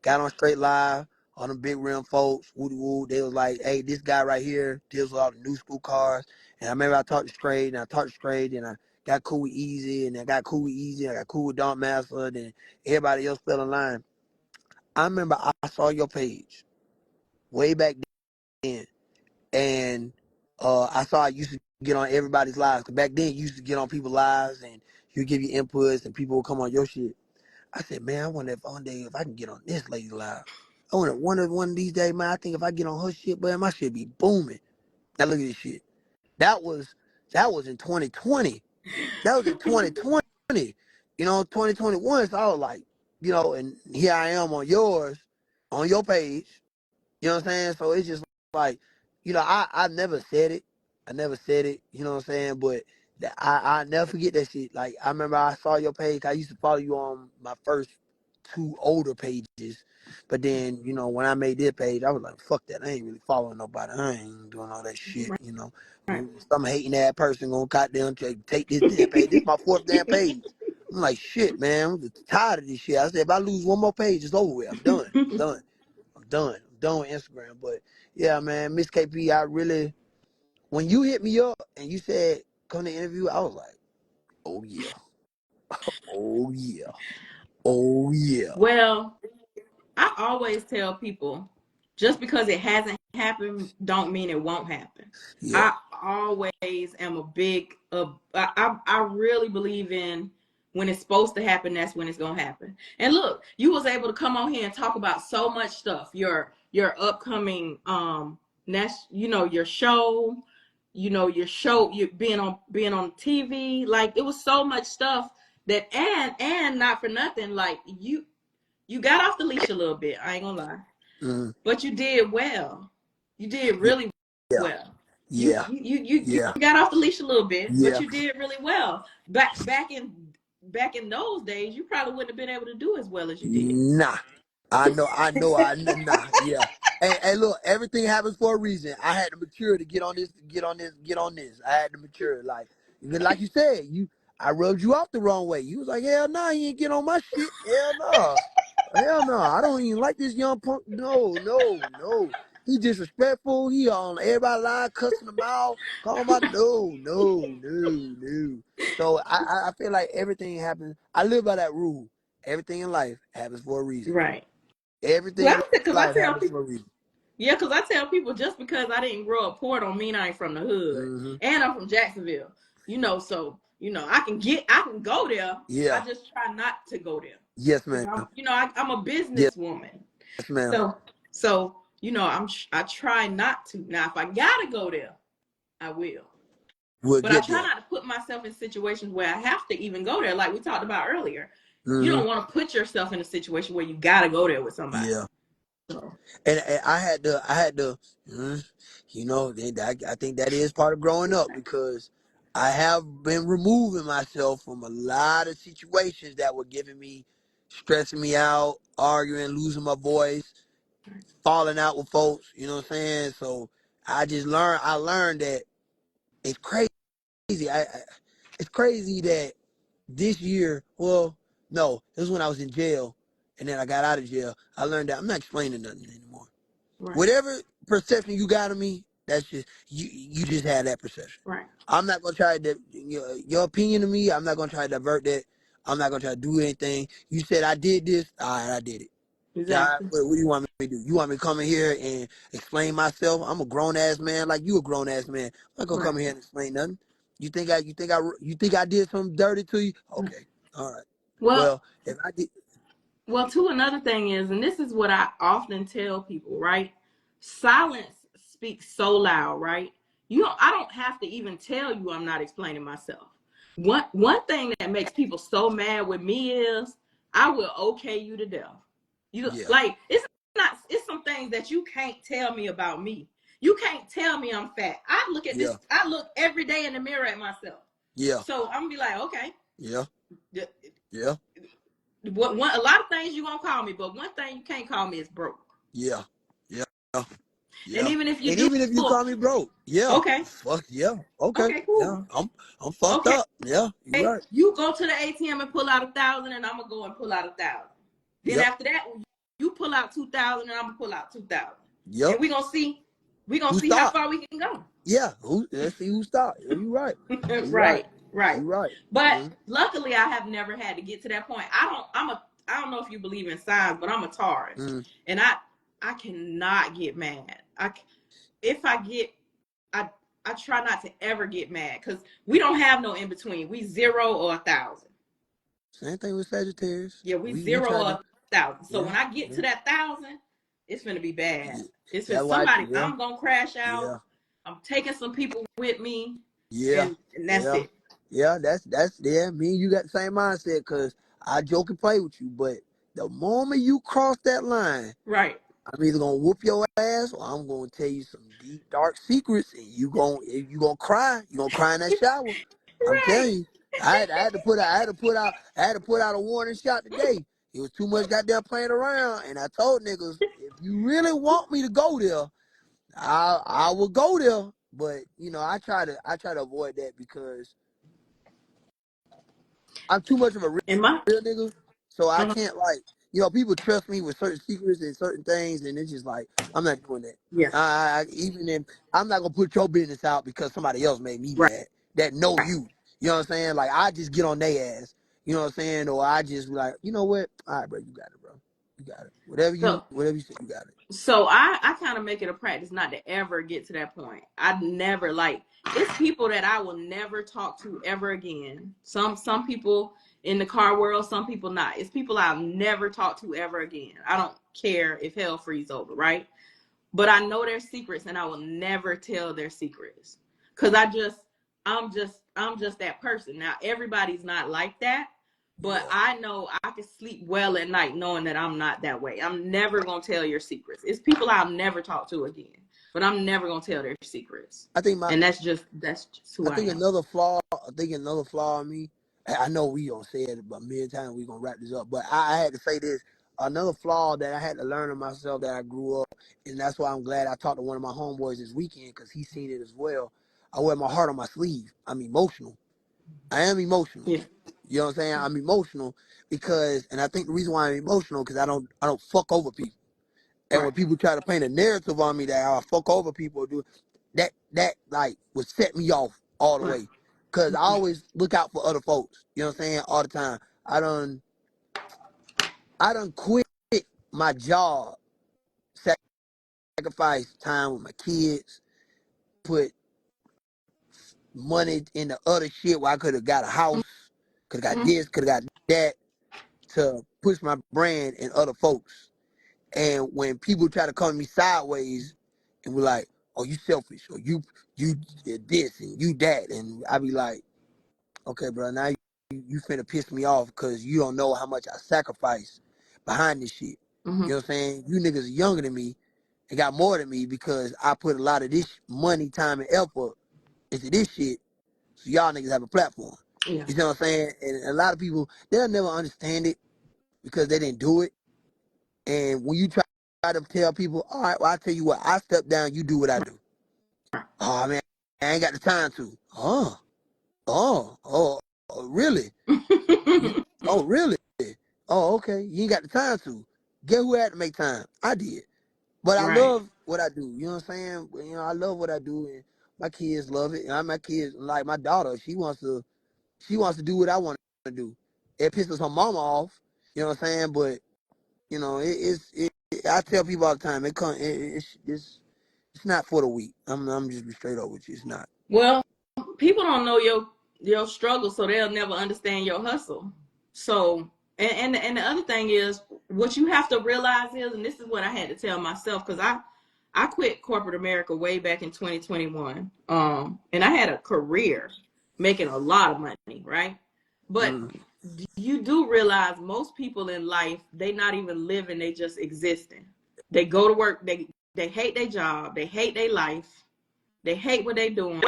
Got on straight live, all them big rim folks, woody woo. They was like, hey, this guy right here deals with all the new school cars. And I remember I talked to Straight, and I talked to Straight, and I got cool with Easy, and I got cool with Easy, and I got cool with Don Master, and everybody else fell in line. I remember I saw your page way back then, and I saw I used to get on everybody's lives. Cause back then, you used to get on people's lives, and you give you inputs, and people would come on your shit. I said, man, I wonder if one day if I can get on this lady live. I wonder one of these days, man, I think if I get on her shit, man, my shit be booming. Now look at this shit. That was in 2020. That was in 2020. 2021. So I was like, and here I am on yours, on your page. You know what I'm saying? So it's just like, I never said it. I never said it. You know what I'm saying? But I never forget that shit. Like I remember I saw your page. I used to follow you on my first two older pages. But then, when I made this page, I was like, fuck that. I ain't really following nobody. I ain't doing all that shit, Right. Some hating ass person gonna goddamn take this damn page. This is my fourth damn page. I'm like, shit, man. I'm just tired of this shit. I said, if I lose one more page, it's over with. I'm done. I'm done. I'm done. I'm done with Instagram. But yeah, man, Miss KP, when you hit me up and you said come to interview, I was like, oh yeah, oh yeah, oh yeah, Well, I always tell people just because it hasn't happened don't mean it won't happen. yeah. I always am a big I really believe in when it's supposed to happen, that's when it's gonna happen. And look, you was able to come on here and talk about so much stuff. Your upcoming your show, you being on TV. Like it was so much stuff that and not for nothing, like you got off the leash a little bit. I ain't gonna lie, Mm, but you did well. You did yeah, really well. You yeah, you you you you yeah, got off the leash a little bit, but yeah. you did really well. Back in those days, you probably wouldn't have been able to do as well as you did. Nah. Nah, yeah. Hey, look, everything happens for a reason. I had to mature to get on this. I had to mature. Like you said, I rubbed you off the wrong way. You was like, hell no, you ain't get on my shit. Hell no. Hell no. I don't even like this young punk. No, no, no. He disrespectful. He on everybody live, cussing him out, calling him out. No, no, no, no. So I feel like everything happens. I live by that rule. Everything in life happens for a reason. Right. Everything Well, in because I life tell happens people, for a reason. yeah, because I tell people just because I didn't grow up poor don't mean I ain't from the hood, Hmm. and I'm from Jacksonville. So I can go there. I Yeah. just try not to go there Yes, because ma'am. I'm a Yes, businesswoman. ma'am. So I try not to. Now, if I gotta go there, I will. We'll But I get try there. not to put myself in situations where I have to even go there, like we talked about earlier. You Mm-hmm. don't want to put yourself in a situation where you gotta go there with somebody. Yeah. So, And I had to, mm, I think that is part of growing up because I have been removing myself from a lot of situations that were giving me, stressing me out, arguing, losing my voice, falling out with folks. You know what I'm saying? So I learned that it's crazy. It's crazy that this year, well, no, it was when I was in jail, and then I got out of jail. I learned that I'm not explaining nothing anymore. right, Whatever perception you got of me, that's just you. You just had that perception. right, I'm not gonna try to your opinion of me. I'm not gonna try to divert that. I'm not gonna try to do anything. You said I did this. All right, I did it. Yeah. All right, exactly, what do you want me to do? You want me to come in here and explain myself? I'm a grown ass man, like you a grown ass man. I'm not gonna right. come in here and explain nothing. You think I did something dirty to you? Okay. All right. Well, Well, if I did, Well, too, another thing is, and this is what I often tell people, right? Silence speaks so loud, right? I don't have to even tell you I'm not explaining myself. One thing that makes people so mad with me is I will okay you to death. You yeah, like it's some things that you can't tell me about me. You can't tell me I'm fat. yeah, I look every day in the mirror at myself. yeah, So I'm gonna be like, okay, yeah, yeah, a lot of things you gonna call me, but one thing you can't call me is broke. yeah, yeah. And Yeah. even if you And do, even if you call me broke, yeah. okay, Fuck yeah. Okay. okay, Yeah. cool. I'm fucked Okay, up. Yeah. You right. you go to the ATM and pull out 1,000, and I'm gonna go and pull out 1,000. Then Yep. after that, you pull out 2,000, and I'm gonna pull out 2,000, Yep. and we gonna Who see how stopped? far we can go. Yeah. Let's see who stopped. Yeah, you right. You right. Right, right. You right. But Mm-hmm. luckily, I have never had to get to that point. I don't know if you believe in signs, but I'm a Taurus, Mm-hmm. and I cannot get mad. If I get I I try not to ever get mad because we don't have no in between. We 0 or 1,000. Same thing with Sagittarius. Yeah, we We 0 try or to 1,000. So yeah, when I get yeah, to that 1,000, it's gonna be bad. yeah. It's for That's why somebody. yeah, I'm gonna crash out. yeah, I'm taking some people with me, yeah, and that's yeah. it. Yeah, that's yeah. Me and you got the same mindset because I joke and play with you, but the moment you cross that line, Right. I'm either gonna whoop your ass or I'm gonna tell you some deep dark secrets and you gonna cry. You gonna cry in that shower. I'm Right. telling you. I had to put out a warning shot today. It was too much goddamn playing around, and I told niggas if you really want me to go there, I will go there. But I try to avoid that because I'm too much of a In my real nigga, so I uh, can't like people trust me with certain secrets and certain things, and it's just like I'm not doing that. yeah. Even if I'm not gonna put your business out because somebody else made me Right. mad that know Right. you. You know what I'm saying? Like I just get on their ass. You know what I'm saying? Or I just be like, you know what? All right, bro, you got it, bro. You got it. So Whatever you say, you got it. I kind of make it a practice not to ever get to that point. I never like it's people that I will never talk to ever again. Some people in the car world, some people not. It's people I'll never talk to ever again. I don't care if hell freezes over, right? But I know their secrets and I will never tell their secrets. Cause I'm just that person. Now everybody's not like that, but Yeah. I know I can sleep well at night knowing that I'm not that way. I'm never gonna tell your secrets. It's people I'll never talk to again, but I'm never gonna tell their secrets. I think my And that's just I who I think am. another flaw. I think another flaw in me. I know we gonna say it about many times. We gonna wrap this up, but I had to say this. Another flaw that I had to learn of myself that I grew up, and that's why I'm glad I talked to one of my homeboys this weekend because he seen it as well. I wear my heart on my sleeve. I'm emotional. I am emotional. Yeah. You know what I'm saying? I'm emotional because, and I think the reason why I'm emotional because I don't fuck over people. And Right. when people try to paint a narrative on me that I fuck over people, do that like would set me off all the Right. way. Cause I always look out for other folks. You know what I'm saying? All the time. I done quit my job, sacrifice time with my kids, put money in the other shit where I could have got a house, could have got Mm-hmm. this, could have got that to push my brand and other folks. And when people try to come to me sideways and be like, "Oh, you selfish," or "you did this and you that," and I be like, "Okay, bro, now you." you finna piss me off because you don't know how much I sacrifice behind this shit. Mm-hmm. You know what I'm saying? You niggas are younger than me and got more than me because I put a lot of this money, time, and effort into this shit so y'all niggas have a platform. Yeah. You know what I'm saying? And a lot of people, they'll never understand it because they didn't do it. And when you try to tell people, all right, well, I tell you what, I step down, you do what I do. Oh, man, I ain't got the time to. Oh, really? Oh, really? Oh, okay. You ain't got the time to. Get who had to make time? I did. But I Right. love what I do. You know what I'm saying? You know, I love what I do, and my kids love it. And my kids, like my daughter, she wants to do what I want to do. It pisses her mama off. You know what I'm saying? But you know, I tell people all the time, it's not for the weak. I'm just be straight up with you. It's not. Well, people don't know your struggle, so they'll never understand your hustle. So, and the other thing is, what you have to realize is, and this is what I had to tell myself, because I quit corporate America way back in 2021. And I had a career making a lot of money, right? But Mm, you do realize most people in life, they not even living, they just existing. They go to work, they hate their job, they hate their life, they hate what they're doing.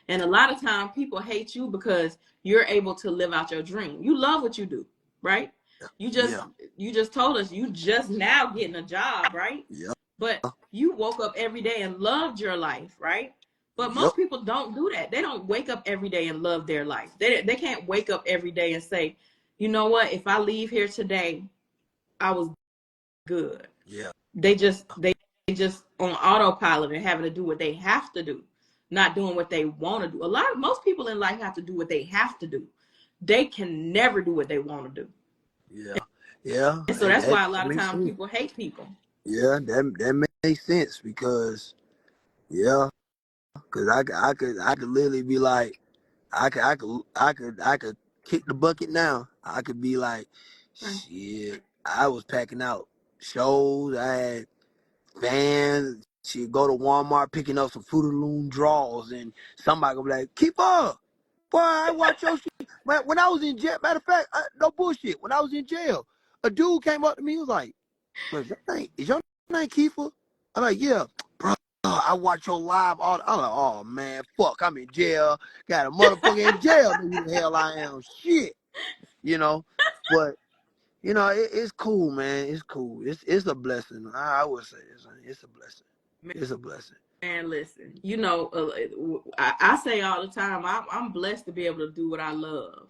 And a lot of times people hate you because you're able to live out your dream. You love what you do, right? You just yeah, you just told us you just now getting a job, right? yeah, But you woke up every day and loved your life, right? But yep, most people don't do that. They don't wake up every day and love their life. They can't wake up every day and say, you know what, if I leave here today, I was good. yeah, They just on autopilot and having to do what they have to do, not doing what they want to do. Most people in life have to do what they have to do. They can never do what they want to do. yeah, yeah. And so And that's why a that lot of makes times sense. people hate people. Yeah, that makes sense because yeah, because I could literally be like, I could kick the bucket now. I could be like, Right. shit. I was packing out shows. I had fans. She'd go to Walmart picking up some Fruit of the Loom drawers, and somebody gonna be like, keep up. Boy, I watch your shit. When I was in jail, matter of fact, no bullshit. When I was in jail, a dude came up to me. He was like, "Bro, is your name Keefa?" I'm like, "Yeah, bro. I watch your live all." I'm like, "Oh man, fuck, I'm in jail. Got a motherfucker in jail. Know who the hell I am? Shit, you know." But you know, it's cool, man. It's cool. It's a blessing. I would say it's a blessing. It's a blessing. Man, listen, I say all the time, I'm blessed to be able to do what I love.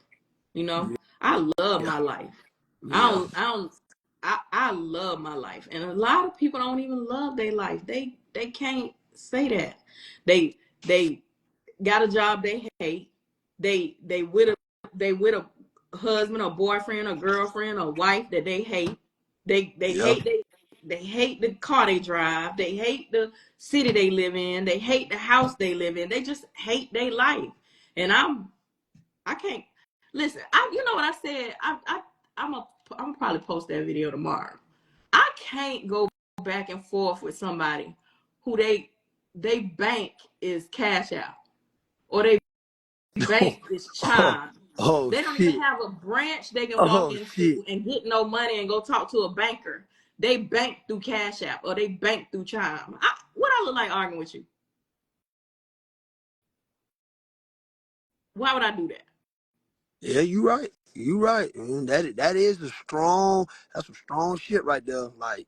I love Yeah, my life. yeah, I love my life. And a lot of people don't even love their life. They can't say that. They got a job they hate. They with a husband or boyfriend or girlfriend or wife that they hate. They yeah, hate they hate the car they drive. They hate the city they live in. They hate the house they live in. They just hate their life. And I can't listen. You know what I said? I'm gonna probably post that video tomorrow. I can't go back and forth with somebody who they bank is Cash App or they bank is oh, Chime. oh They don't even shit, have a branch they can walk oh into shit. and get no money and go talk to a banker. They bank through Cash App or they bank through Chime. What I look like arguing with you? Why would I do that? Yeah, you right. You right. And that is that's some strong shit right there. Like,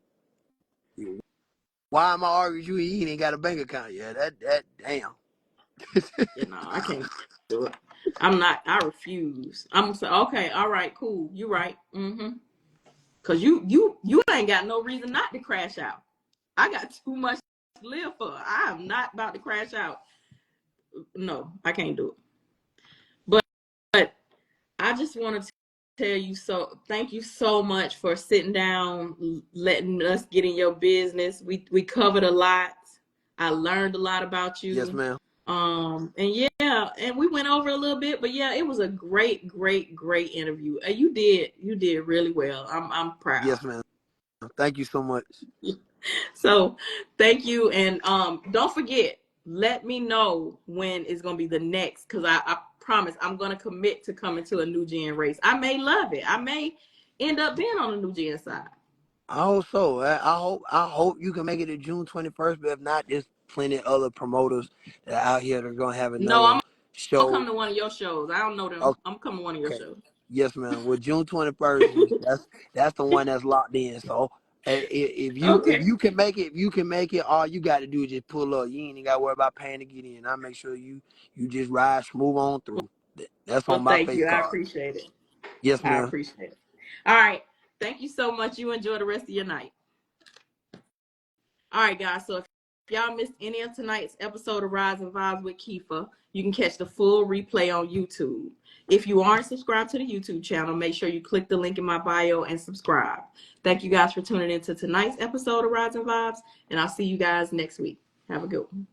why am I arguing with you? He ain't got a bank account. Yeah, that damn. I can't do it. I'm not. I refuse. I'm gonna say, okay, all right, cool. You right. Mm-hmm. Cause you ain't got no reason not to crash out. I got too much to live for. I am not about to crash out. No, I can't do it. But I just want to tell you, so thank you so much for sitting down, letting us get in your business. We covered a lot. I learned a lot about Yes, you. ma'am. And yeah, and we went over a little bit, but yeah, it was a great interview. You did really well. I'm proud. Yes, ma'am. Thank you so much. So thank you. And don't forget, let me know when it's gonna be the next, because I promise I'm gonna commit to coming to a new gen race. I may love it. I may end up being on the new gen side. I hope so. I hope you can make it to June 21st. But if not, there's plenty of other promoters that are out here that are gonna have No, another I'm gonna come show. to one of your shows. I don't know them. I'm coming to one of your Okay. shows. Yes, ma'am. Well, June 21st that's the one that's locked in. So if Okay. you can make it, if you can make it. All you got to do is just pull up. You ain't even got to worry about paying to get in. I make sure you just ride smooth on through. That's on Well, my thank face you. I card. appreciate it. Yes, I ma'am. appreciate it. All right. Thank you so much. You enjoy the rest of your night. All right, guys. So if y'all missed any of tonight's episode of Rydes N Vybes with Keefa, you can catch the full replay on YouTube. If you aren't subscribed to the YouTube channel, make sure you click the link in my bio and subscribe. Thank you guys for tuning in to tonight's episode of Rydes N Vybes, and I'll see you guys next week. Have a good one.